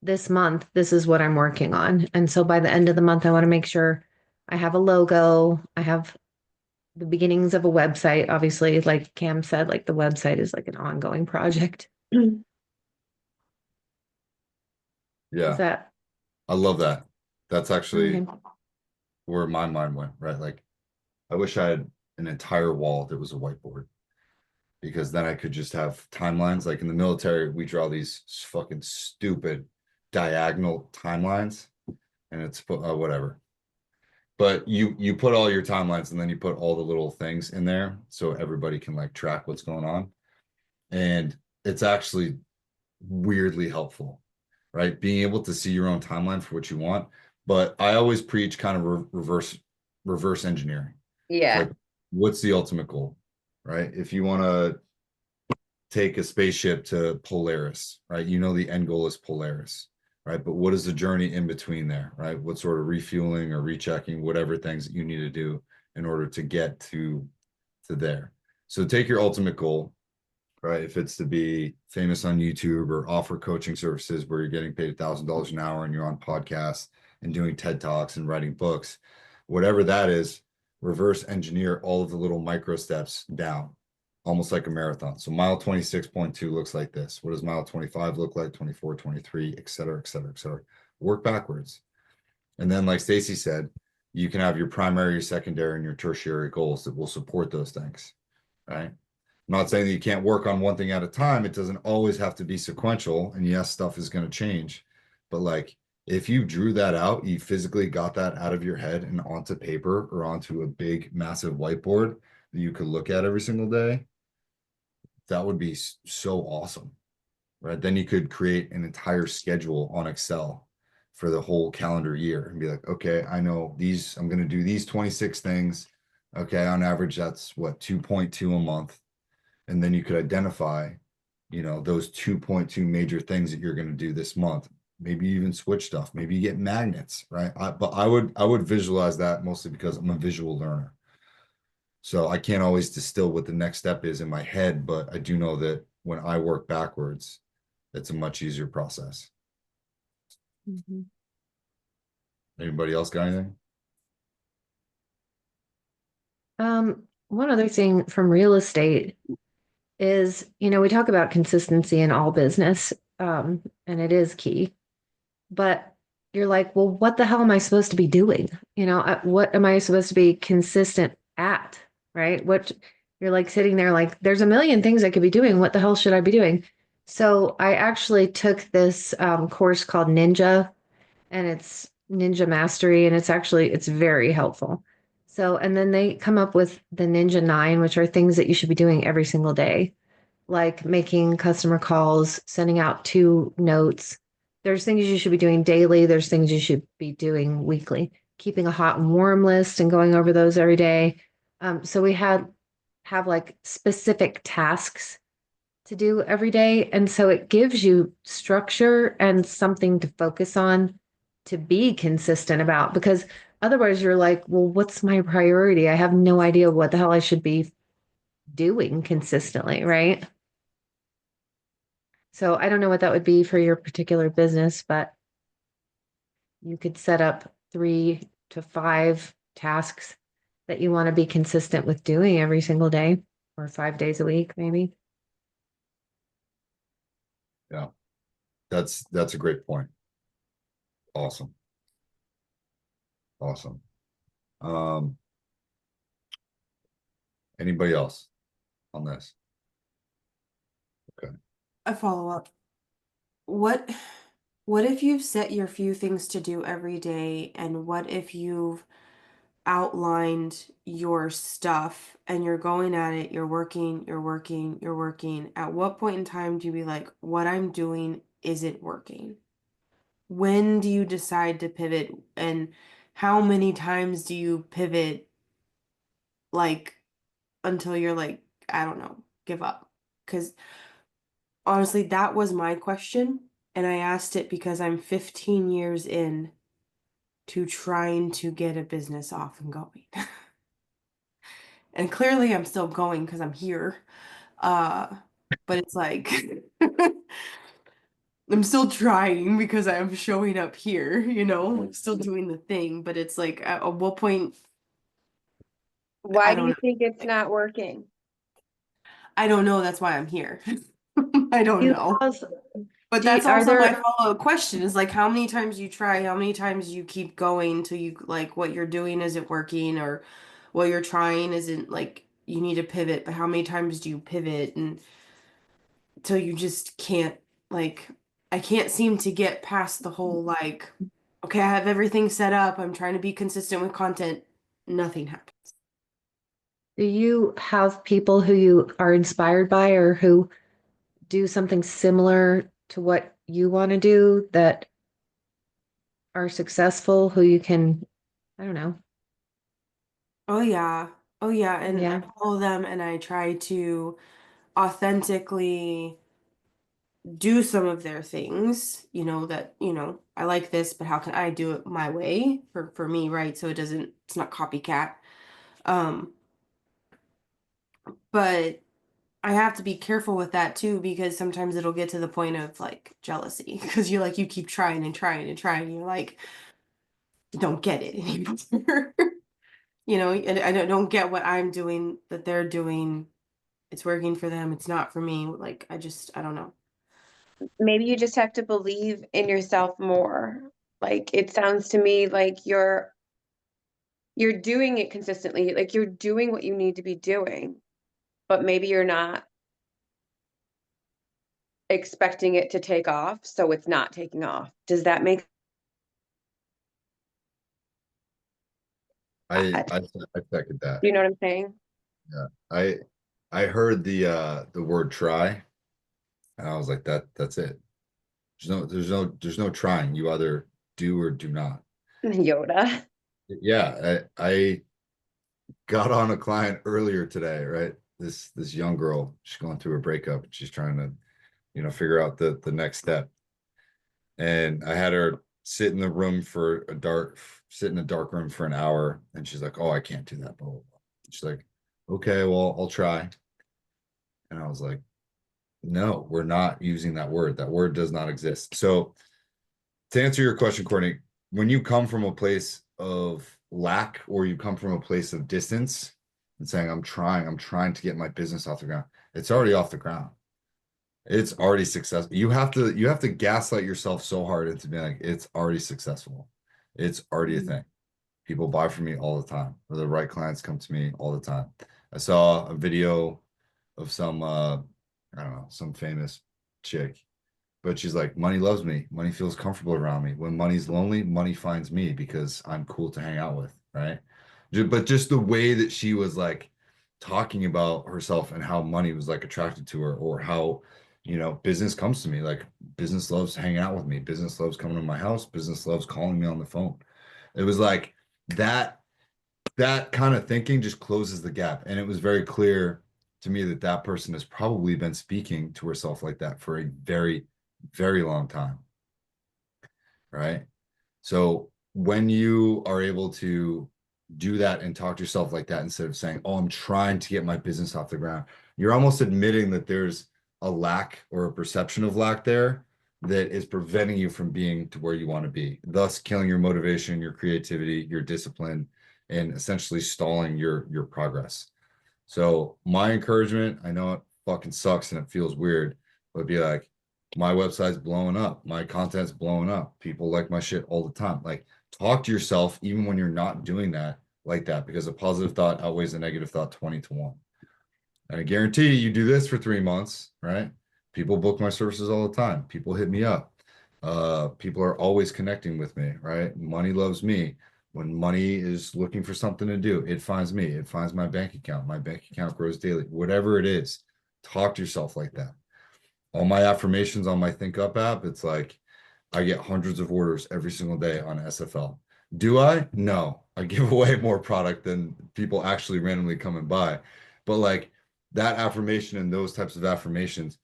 this month, this is what I'm working on. And so by the end of the month, I want to make sure I have a logo, I have the beginnings of a website. Obviously, like Cam said, like the website is like an ongoing project. Is Yeah, that I love that. That's actually okay? where my mind went, right? Like, I wish I had an entire wall that was a whiteboard, because then I could just have timelines. Like in the military, we draw these fucking stupid diagonal timelines, and it's whatever. But you put all your timelines, and then you put all the little things in there so everybody can like track what's going on. And it's actually weirdly helpful, right? Being able to see your own timeline for what you want. But I always preach kind of reverse engineering. Yeah. Like, what's the ultimate goal, right? If you want to take a spaceship to Polaris, right? The end goal is Polaris, right? But what is the journey in between there, right? What sort of refueling or rechecking, whatever things that you need to do in order to get to there. So take your ultimate goal, right? If it's to be famous on YouTube or offer coaching services where you're getting paid $1,000 an hour and you're on podcasts and doing TED Talks and writing books, whatever that is, reverse engineer all of the little micro steps down, almost like a marathon. So mile 26.2 looks like this. What does mile 25 look like? 24, 23, et cetera, et cetera, et cetera. Work backwards. And then, like Stacy said, you can have your primary, your secondary, and your tertiary goals that will support those things, right? I'm not saying that you can't work on one thing at a time. It doesn't always have to be sequential. And yes, stuff is going to change. But like, if you drew that out, you physically got that out of your head and onto paper or onto a big, massive whiteboard that you could look at every single day, that would be so awesome, right? Then you could create an entire schedule on Excel for the whole calendar year and be like, okay, I know these, I'm going to do these 26 things. Okay, on average, that's what, 2.2 a month. And then you could identify, those 2.2 major things that you're going to do this month. Maybe you even switch stuff. Maybe you get magnets, right? But I would visualize that mostly because I'm a visual learner. So I can't always distill what the next step is in my head, but I do know that when I work backwards, it's a much easier process. Mhm. Anybody else got anything? One other thing from real estate is, we talk about consistency in all business, and it is key. But you're like, well, what the hell am I supposed to be doing? What am I supposed to be consistent at? Right? What you're like sitting there like, there's a million things I could be doing. What the hell should I be doing? So I actually took this course called Ninja, and it's Ninja Mastery, and it's very helpful. So, and then they come up with the Ninja 9, which are things that you should be doing every single day, like making customer calls, sending out 2 notes. There's things you should be doing daily. There's things you should be doing weekly, keeping a hot and warm list and going over those every day. So we have like specific tasks to do every day. And so it gives you structure and something to focus on to be consistent about, because otherwise you're like, well, what's my priority? I have no idea what the hell I should be doing consistently, right? So I don't know what that would be for your particular business, but you could set up 3 to 5 tasks that you want to be consistent with doing every single day or 5 days a week, maybe. Yeah, that's a great point. Awesome. Awesome. Anybody else on this? A follow-up. What what if you've set your few things to do every day, and what if you've outlined your stuff and you're going at it, you're working, you're working, you're working. At what point in time do you be like, what I'm doing isn't working? When do you decide to pivot, and how many times do you pivot, like, until you're like, I don't know, give up? Because honestly, that was my question, and I asked it because I'm 15 years in to trying to get a business off and going. And clearly I'm still going because I'm here. But it's like I'm still trying because I'm showing up here, I'm still doing the thing, but it's like at what point Why I do don't you know. think it's not working? I don't know, that's why I'm here. I don't You know. also, But do you, that's are also my there follow-up question is like how many times you try, how many times you keep going till you like what you're doing isn't working, or what you're trying isn't like you need to pivot, but how many times do you pivot and till you just can't, like, I can't seem to get past the whole like, okay, I have everything set up, I'm trying to be consistent with content, nothing happens. do you have people who you are inspired by or who do something similar to what you want to do that are successful, who you can, I don't know. Oh yeah. Oh yeah, and I Yeah. follow them and I try to authentically do some of their things, that, I like this, but how can I do it my way for me, right? So it's not copycat. Um, but I have to be careful with that too, because sometimes it'll get to the point of like jealousy because you keep trying and trying and trying, and you're like, you don't get it anymore. And I don't get what I'm doing that they're doing. It's working for them, it's not for me. Like I don't know. Maybe you just have to believe in yourself more. Like it sounds to me like you're doing it consistently, like you're doing what you need to be doing, but maybe you're not expecting it to take off, so it's not taking off. Does that make I I, I I second that. you know what I'm saying? Yeah. I heard the word try, and I was like, that's it. There's no trying. You either do or do not. Yoda. Yeah, I got on a client earlier today, right? This young girl, she's going through a breakup. She's trying to, figure out the next step. And I had her sit in a dark room for an hour, and she's like, "Oh, I can't do that." Blah, blah, blah. She's like, "Okay, well, I'll try." And I was like, "No, we're not using that word. That word does not exist." So to answer your question, Courtney, when you come from a place of lack or you come from a place of distance and saying, I'm trying to get my business off the ground, it's already off the ground. It's already successful. You have to gaslight yourself so hard into being like, it's already successful. It's already a thing. People buy from me all the time, or the right clients come to me all the time. I saw a video of some I don't know, some famous chick, but she's like, money loves me. Money feels comfortable around me. When money's lonely, money finds me because I'm cool to hang out with, right? But just the way that she was like talking about herself and how money was like attracted to her, or how, business comes to me. Like business loves hanging out with me. Business loves coming to my house. Business loves calling me on the phone. It was like that kind of thinking just closes the gap. And it was very clear to me that that person has probably been speaking to herself like that for a very, very long time. Right. So when you are able to do that and talk to yourself like that, instead of saying, "Oh, I'm trying to get my business off the ground," you're almost admitting that there's a lack or a perception of lack there that is preventing you from being to where you want to be, thus killing your motivation, your creativity, your discipline, and essentially stalling your progress. So my encouragement, I know it fucking sucks and it feels weird, but be like, my website's blowing up, my content's blowing up, people like my shit all the time. Like, talk to yourself even when you're not doing that like that, because a positive thought outweighs a negative thought 20-1. And I guarantee you do this for 3 months, right? People book my services all the time. People hit me up. People are always connecting with me, right? Money loves me. When money is looking for something to do, it finds me. It finds my bank account. My bank account grows daily. Whatever it is, talk to yourself like that. All my affirmations on my Think Up app, it's like I get hundreds of orders every single day on SFL. Do I? No. I give away more product than people actually randomly come and buy. But like that affirmation and those types of affirmations,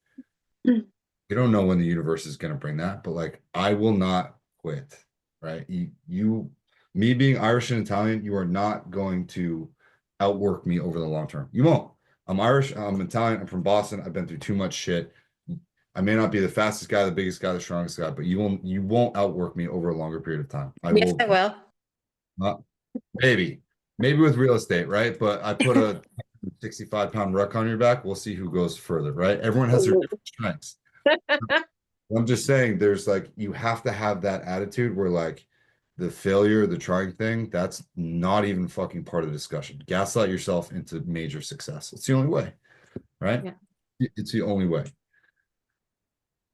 you don't know when the universe is going to bring that, but like I will not quit, right? Me being Irish and Italian, you are not going to outwork me over the long term. You won't. I'm Irish, I'm Italian, I'm from Boston. I've been through too much shit. I may not be the fastest guy, the biggest guy, the strongest guy, but you won't outwork me over a longer period of time. Yes, I will. Maybe with real estate, right? But I put a 65-pound ruck on your back. We'll see who goes further, right? Everyone has their different strengths. I'm just saying there's like, you have to have that attitude where like the failure, the trying thing, that's not even fucking part of the discussion. Gaslight yourself into major success. It's the only way, right? Yeah. It's the only way.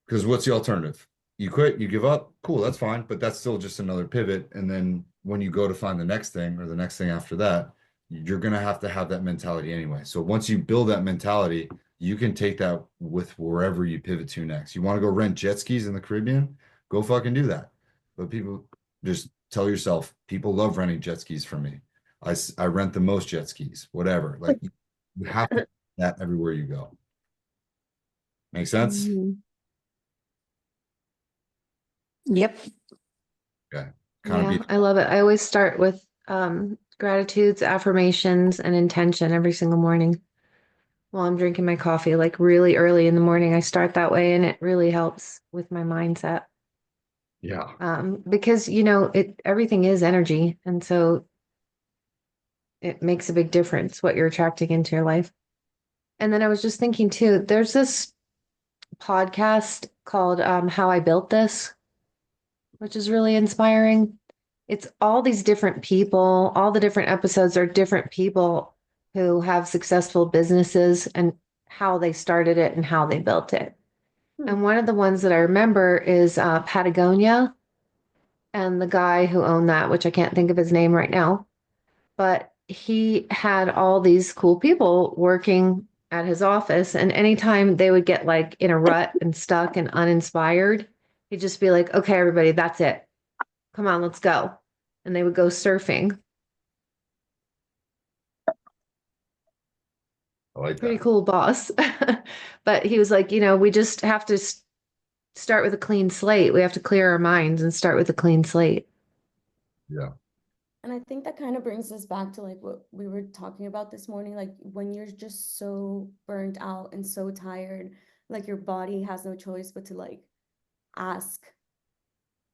Because what's the alternative? You quit, you give up, cool, that's fine, but that's still just another pivot. And then when you go to find the next thing or the next thing after that, you're going to have that mentality anyway. So once you build that mentality, you can take that with wherever you pivot to next. You want to go rent jet skis in the Caribbean? Go fucking do that. But people, just tell yourself, people love renting jet skis from me. I rent the most jet skis, whatever. Like you have to do that everywhere you go. Make sense? Mhm. Yep. Okay. Yeah, I love it. I always start with gratitudes, affirmations, and intention every single morning while I'm drinking my coffee, like really early in the morning. I start that way and it really helps with my mindset. Yeah. Because everything is energy, and so it makes a big difference what you're attracting into your life. And then I was just thinking too, there's this podcast called How I Built This, which is really inspiring. It's all these different people, all the different episodes are different people who have successful businesses and how they started it and how they built it. And one of the ones that I remember is Patagonia and the guy who owned that, which I can't think of his name right now, but he had all these cool people working at his office. And anytime they would get like in a rut and stuck and uninspired, he'd just be like, okay, everybody, that's it. Come on, let's go. And they would go surfing. I like Pretty that. cool boss. But he was like, we just have to start with a clean slate. We have to clear our minds and start with a clean slate. Yeah. And I think that kind of brings us back to like what we were talking about this morning, like when you're just so burnt out and so tired, like your body has no choice but to like ask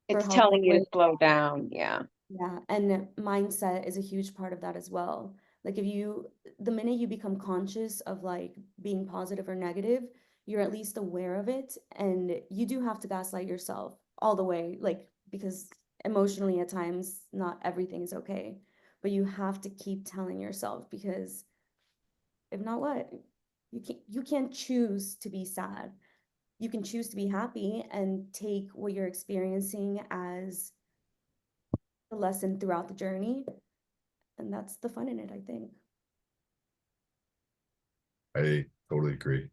for It's help. telling you to slow down. Yeah. Yeah, and mindset is a huge part of that as well. Like the minute you become conscious of like being positive or negative, you're at least aware of it, and you do have to gaslight yourself all the way, like because emotionally at times not everything is okay, but you have to keep telling yourself because if not what? You can't choose to be sad. You can choose to be happy and take what you're experiencing as a lesson throughout the journey. And that's the fun in it, I think. I totally agree.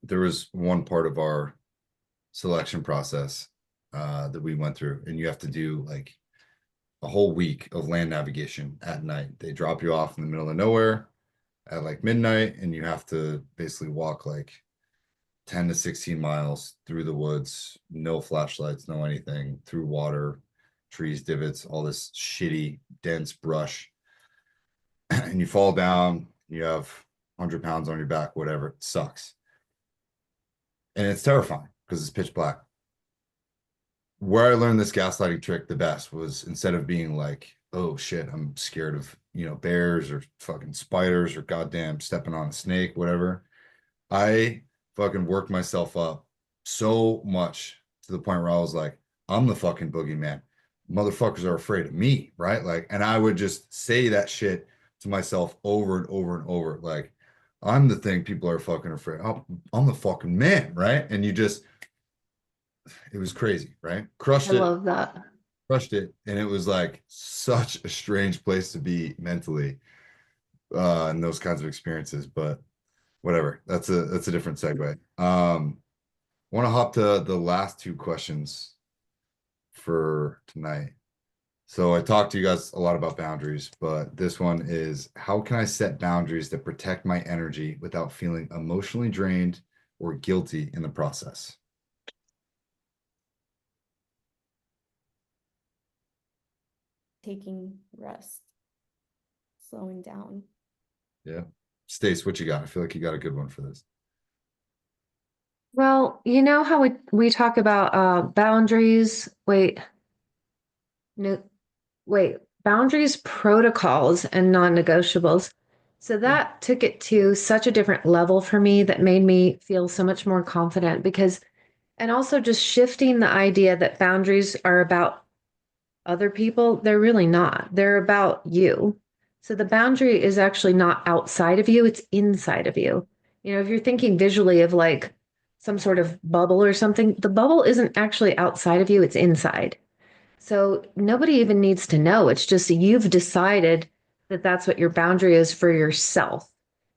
There was one part of our selection process that we went through, and you have to do like a whole week of land navigation at night. They drop you off in the middle of nowhere at like midnight, and you have to basically walk like 10 to 16 miles through the woods, no flashlights, no anything, through water, trees, divots, all this shitty, dense brush. And you fall down, you have 100 pounds on your back, whatever, it sucks. And it's terrifying because it's pitch black. Where I learned this gaslighting trick the best was instead of being like, oh shit, I'm scared of, bears or fucking spiders or goddamn stepping on a snake, whatever. I fucking worked myself up so much to the point where I was like, I'm the fucking boogeyman. Motherfuckers are afraid of me, right? Like, and I would just say that shit to myself over and over and over. Like, I'm the thing people are fucking afraid. I'm the fucking man, right? And it was crazy, right? I love that. Crushed it. And it was like such a strange place to be mentally, in those kinds of experiences. But whatever. That's a different segue. Want to hop to the last two questions for tonight. So I talked to you guys a lot about boundaries, but this one is, how can I set boundaries that protect my energy without feeling emotionally drained or guilty in the process? Taking rest, slowing down. Yeah. Stace, what you got? I feel like you got a good one for this. Well, you know how we talk about boundaries. No, wait, boundaries, protocols, and non-negotiables. So that took it to such a different level for me that made me feel so much more confident and also just shifting the idea that boundaries are about other people. They're really not. They're about you. So the boundary is actually not outside of you, it's inside of you. If you're thinking visually of like some sort of bubble or something, the bubble isn't actually outside of you, it's inside. So nobody even needs to know. It's just you've decided that that's what your boundary is for yourself.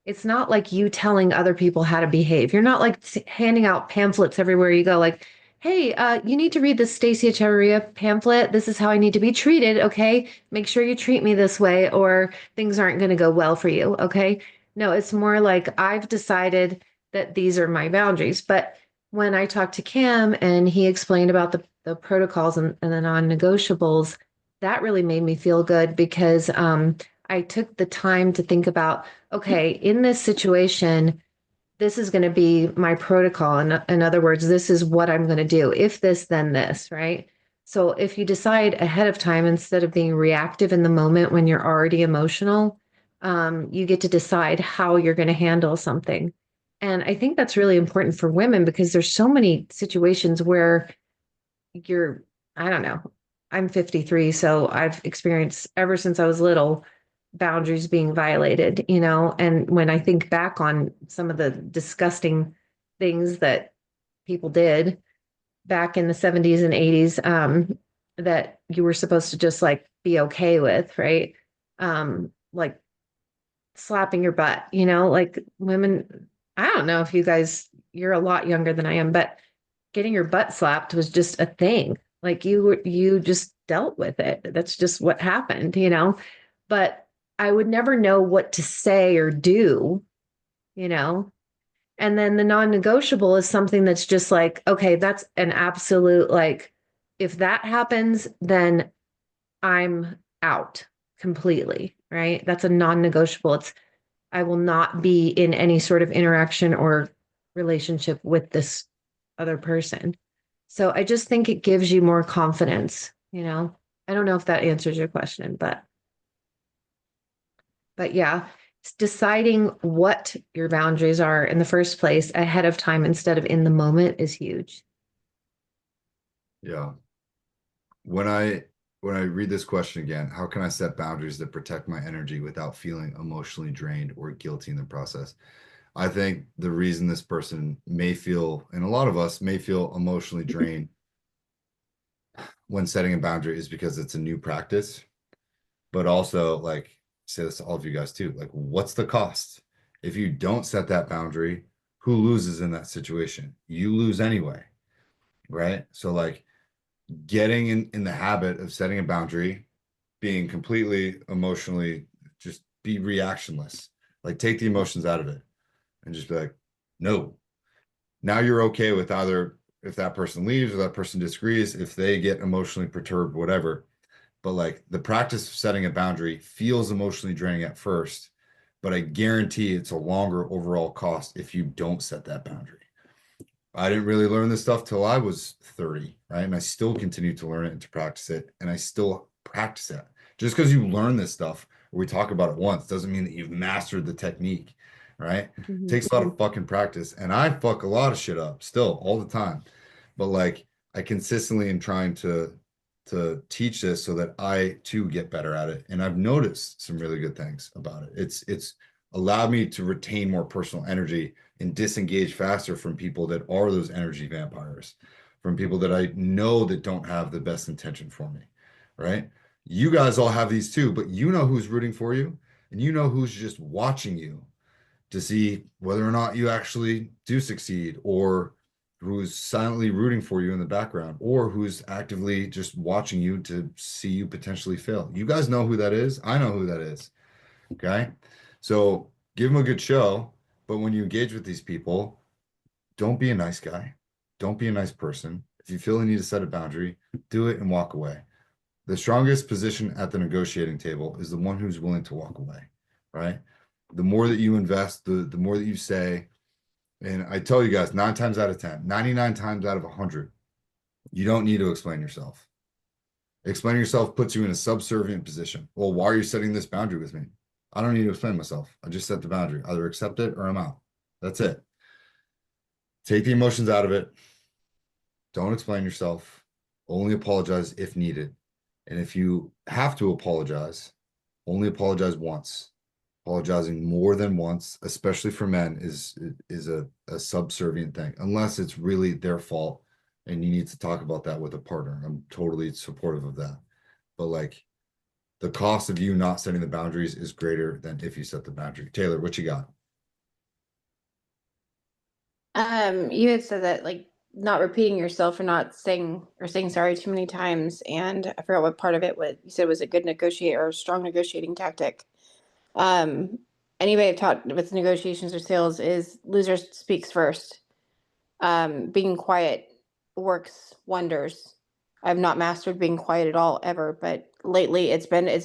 It's not like you telling other people how to behave. You're not like handing out pamphlets everywhere you go, like, hey, you need to read this Stacey Echeverria pamphlet. This is how I need to be treated. Okay. Make sure you treat me this way or things aren't going to go well for you. Okay. No, it's more like I've decided that these are my boundaries. But when I talked to Cam and he explained about the protocols and the non-negotiables, that really made me feel good because I took the time to think about, okay, in this situation, this is going to be my protocol. In other words, this is what I'm going to do. If this, then this, right? So if you decide ahead of time, instead of being reactive in the moment when you're already emotional, you get to decide how you're going to handle something. And I think that's really important for women because there's so many situations where I don't know, I'm 53, so I've experienced ever since I was little boundaries being violated, and when I think back on some of the disgusting things that people did back in the 70s and 80s, that you were supposed to just like be okay with, right? Like slapping your butt, like women, I don't know if you're a lot younger than I am, but getting your butt slapped was just a thing. Like you just dealt with it. That's just what happened, but I would never know what to say or do, and then the non-negotiable is something that's just like, okay, that's an absolute, like, if that happens, then I'm out completely, right? That's a non-negotiable. I will not be in any sort of interaction or relationship with this other person. So I just think it gives you more confidence, I don't know if that answers your question, but yeah, deciding what your boundaries are in the first place ahead of time instead of in the moment is huge. Yeah. When I read this question again, how can I set boundaries that protect my energy without feeling emotionally drained or guilty in the process? I think the reason this person may feel, and a lot of us may feel emotionally drained when setting a boundary is because it's a new practice, but also like say this to all of you guys too, like what's the cost? If you don't set that boundary, who loses in that situation? You lose anyway, right? So like getting in the habit of setting a boundary, being completely emotionally, just be reactionless, like take the emotions out of it and just be like, no. Now you're okay with either if that person leaves or that person disagrees, if they get emotionally perturbed, whatever. But like the practice of setting a boundary feels emotionally draining at first, but I guarantee it's a longer overall cost if you don't set that boundary. I didn't really learn this stuff till I was 30, right? And I still continue to learn it and to practice it, and I still practice it. Just because you learn this stuff or we talk about it once doesn't mean that you've mastered the technique, right? It takes a lot of fucking practice, and I fuck a lot of shit up still all the time. But like I consistently am trying to teach this so that I too get better at it. And I've noticed some really good things about it. It's allowed me to retain more personal energy and disengage faster from people that are those energy vampires, from people that I know that don't have the best intention for me, right? You guys all have these too, but you know who's rooting for you, and you know who's just watching you to see whether or not you actually do succeed, or who's silently rooting for you in the background, or who's actively just watching you to see you potentially fail. You guys know who that is. I know who that is. Okay. So give them a good show. But when you engage with these people, don't be a nice guy. Don't be a nice person. If you feel the need to set a boundary, do it and walk away. The strongest position at the negotiating table is the one who's willing to walk away, right? The more that you invest, the more that you say, and I tell you guys, 9 times out of 10, 99 times out of 100, you don't need to explain yourself. Explaining yourself puts you in a subservient position. Well, why are you setting this boundary with me? I don't need to explain myself. I just set the boundary. Either accept it or I'm out. That's it. Take the emotions out of it. Don't explain yourself. Only apologize if needed. And if you have to apologize, only apologize once. Apologizing more than once, especially for men, is a subservient thing, unless it's really their fault and you need to talk about that with a partner. I'm totally supportive of that. But like, the cost of you not setting the boundaries is greater than if you set the boundary. Taylor, what you got? You had said that like not repeating yourself or not saying sorry too many times, and I forgot what part of it was. You said was a good negotiator or a strong negotiating tactic. Anybody I've taught with negotiations or sales is loser speaks first. Being quiet works wonders. I've not mastered being quiet at all ever, but lately it's been I've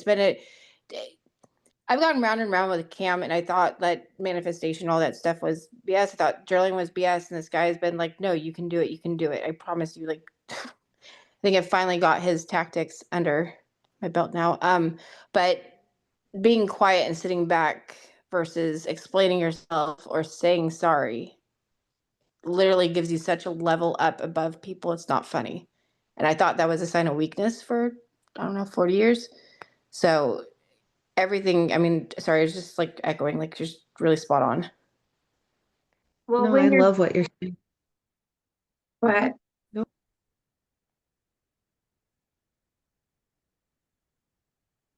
gone round and round with Cam, and I thought that manifestation, all that stuff was BS. I thought drilling was BS, and this guy has been like, "No, you can do it. You can do it. I promise you." Like, I think I finally got his tactics under my belt now. But being quiet and sitting back versus explaining yourself or saying sorry literally gives you such a level up above people. It's not funny. And I thought that was a sign of weakness for, I don't know, 40 years. So everything, I mean, sorry, it's just like echoing, like just really spot on. Well, No, I when you're, love what you're saying. go ahead.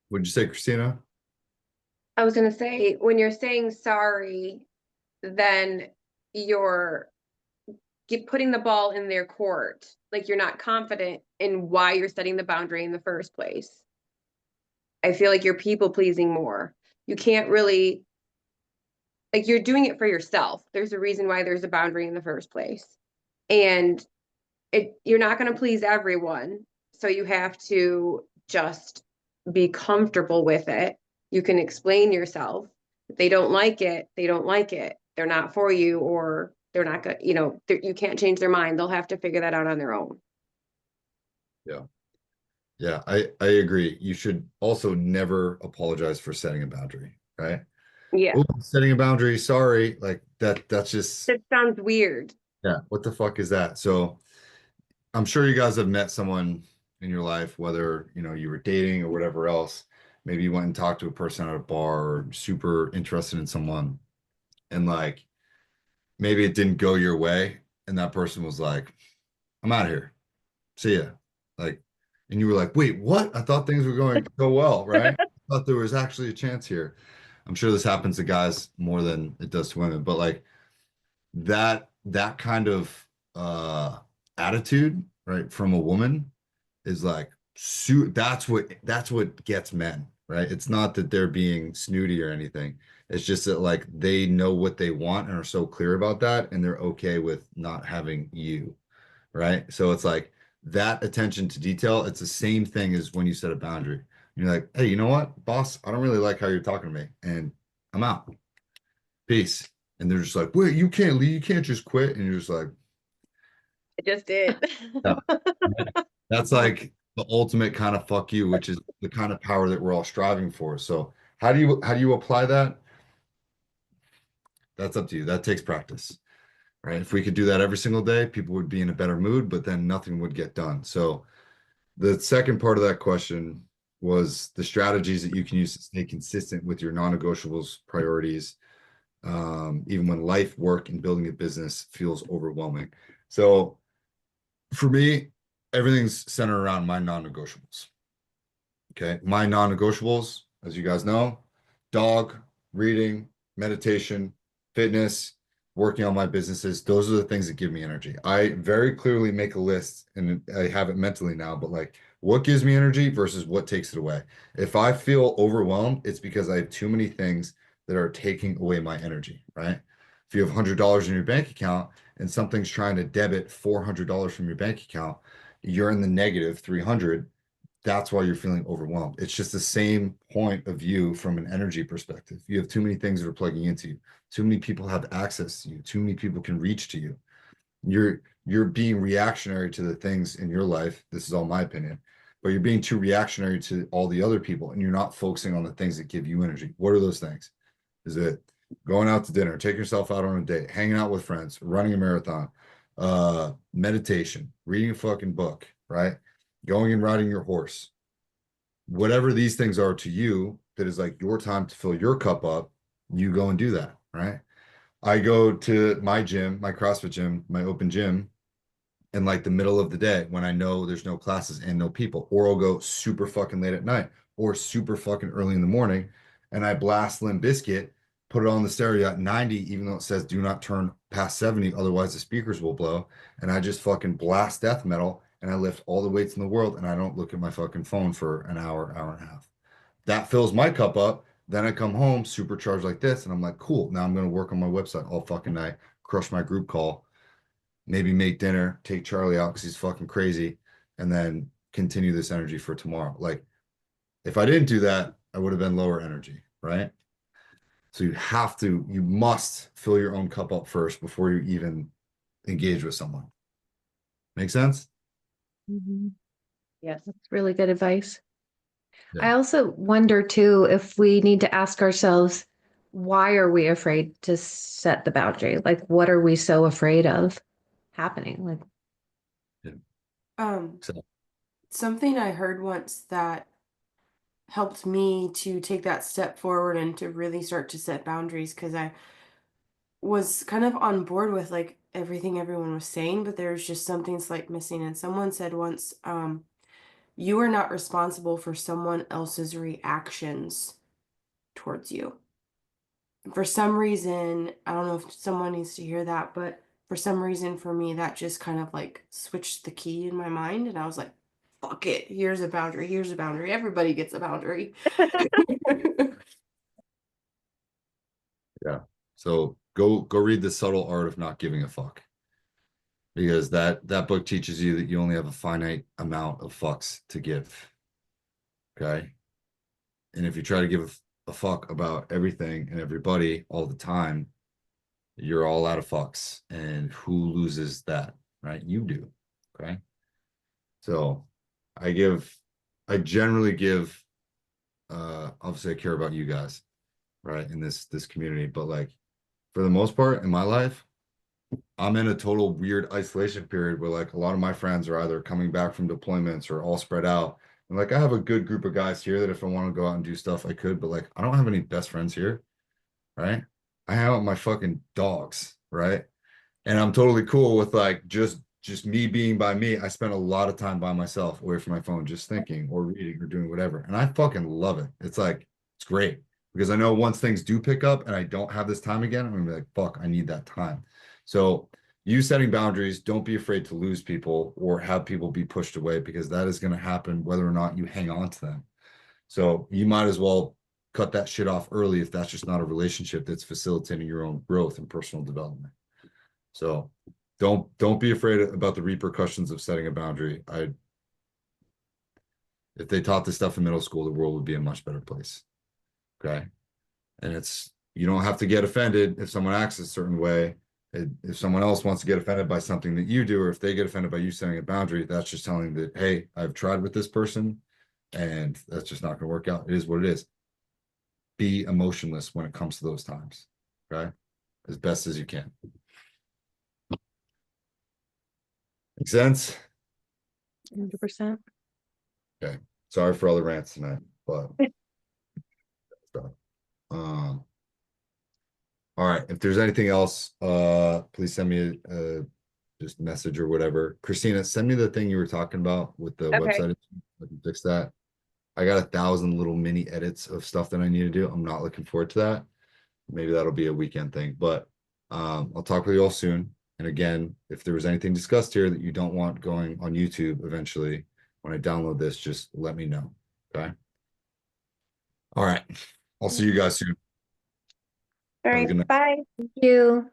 What'd you say, Christina? I was gonna say, when you're saying sorry, then you're putting the ball in their court. Like you're not confident in why you're setting the boundary in the first place. I feel like you're people pleasing more. You can't really, like you're doing it for yourself. There's a reason why there's a boundary in the first place. And you're not going to please everyone. So you have to just be comfortable with it. You can explain yourself. If they don't like it, they don't like it. They're not for you, or they're not good. You know, you can't change their mind. They'll have to figure that out on their own. Yeah, I agree. You should also never apologize for setting a boundary, right? Yeah. Oh, setting a boundary, sorry. Like that's just, That sounds weird. yeah, what the fuck is that? So I'm sure you guys have met someone in your life, whether you know you were dating or whatever else. Maybe you went and talked to a person at a bar or super interested in someone, and like maybe it didn't go your way, and that person was like, I'm out of here. See ya. Like, and you were like, wait, what? I thought things were going so well, right? I thought there was actually a chance here. I'm sure this happens to guys more than it does to women, but like that kind of attitude, right, from a woman is like that's what gets men, right? It's not that they're being snooty or anything. It's just that like they know what they want and are so clear about that, and they're okay with not having you, right? So it's like that attention to detail. It's the same thing as when you set a boundary. You're like, hey, you know what, boss? I don't really like how you're talking to me, and I'm out. Peace. And they're just like, wait, you can't leave. You can't just quit. And you're just like, I just did. yeah. That's like the ultimate kind of fuck you, which is the kind of power that we're all striving for. So how do you apply that? That's up to you. That takes practice, right? If we could do that every single day, people would be in a better mood, but then nothing would get done. So the second part of that question was the strategies that you can use to stay consistent with your non-negotiables priorities, even when life, work, and building a business feels overwhelming. So for me, everything's centered around my non-negotiables. Okay. My non-negotiables, as you guys know, dog, reading, meditation, fitness, working on my businesses. Those are the things that give me energy. I very clearly make a list and I have it mentally now, but like what gives me energy versus what takes it away. If I feel overwhelmed, it's because I have too many things that are taking away my energy, right? If you have $100 in your bank account and something's trying to debit $400 from your bank account, you're in the negative 300. That's why you're feeling overwhelmed. It's just the same point of view from an energy perspective. You have too many things that are plugging into you. Too many people have access to you. Too many people can reach to you. You're being reactionary to the things in your life. This is all my opinion, but you're being too reactionary to all the other people and you're not focusing on the things that give you energy. What are those things? Is it going out to dinner, taking yourself out on a date, hanging out with friends, running a marathon, meditation, reading a fucking book, right? Going and riding your horse, whatever these things are to you, that is like your time to fill your cup up, you go and do that, right? I go to my gym, my CrossFit gym, my open gym in like the middle of the day when I know there's no classes and no people, or I'll go super fucking late at night or super fucking early in the morning and I blast Limp Bizkit, put it on the stereo at 90, even though it says do not turn past 70, otherwise the speakers will blow. And I just fucking blast death metal and I lift all the weights in the world and I don't look at my fucking phone for an hour, hour and a half. That fills my cup up. Then I come home supercharged like this and I'm like, cool, now I'm going to work on my website all fucking night, crush my group call, maybe make dinner, take Charlie out because he's fucking crazy, and then continue this energy for tomorrow. Like if I didn't do that, I would have been lower energy, right? So you must fill your own cup up first before you even engage with someone. Make sense? Yes. That's really good advice. Yeah. I also wonder too if we need to ask ourselves, why are we afraid to set the boundary? Like, what are we so afraid of happening? Like, So, Something I heard once that helped me to take that step forward and to really start to set boundaries, because I was kind of on board with like everything everyone was saying, but there's just something slight missing. And someone said once, you are not responsible for someone else's reactions towards you. For some reason, I don't know if someone needs to hear that, but for some reason for me, that just kind of like switched the key in my mind. And I was like, fuck it. Here's a boundary. Here's a boundary. Everybody gets a boundary. yeah. So go read The Subtle Art of Not Giving a Fuck. Because that book teaches you that you only have a finite amount of fucks to give. Okay. And if you try to give a fuck about everything and everybody all the time, you're all out of fucks. And who loses that? Right? You do. Okay. So I generally give, obviously I care about you guys, right, in this community, but like for the most part in my life, I'm in a total weird isolation period where like a lot of my friends are either coming back from deployments or all spread out. And like I have a good group of guys here that if I want to go out and do stuff, I could, but like I don't have any best friends here, right? I hang out with my fucking dogs, right? And I'm totally cool with like just me being by me. I spend a lot of time by myself away from my phone, just thinking or reading or doing whatever. And I fucking love it. It's like, it's great because I know once things do pick up and I don't have this time again, I'm gonna be like, fuck, I need that time. So you setting boundaries, don't be afraid to lose people or have people be pushed away because that is going to happen whether or not you hang on to them. So you might as well cut that shit off early if that's just not a relationship that's facilitating your own growth and personal development. So don't be afraid about the repercussions of setting a boundary. If they taught this stuff in middle school, the world would be a much better place. Okay. And it's You don't have to get offended if someone acts a certain way. If someone else wants to get offended by something that you do, or if they get offended by you setting a boundary, that's just telling that, hey, I've tried with this person and that's just not gonna work out. It is what it is. Be emotionless when it comes to those times, okay? As best as you can. Make sense? 100%. Sorry for all the rants tonight, but. All right, if there's anything else, please send me a just message or whatever. Christina, send me the thing you were talking about with the Okay. website. I can fix that. I got 1,000 little mini edits of stuff that I need to do. I'm not looking forward to that. Maybe that'll be a weekend thing, but I'll talk with you all soon. And again, if there was anything discussed here that you don't want going on YouTube eventually, when I download this, just let me know. Okay. All right. I'll see you guys soon. All Have a right, good night. bye. Thank you.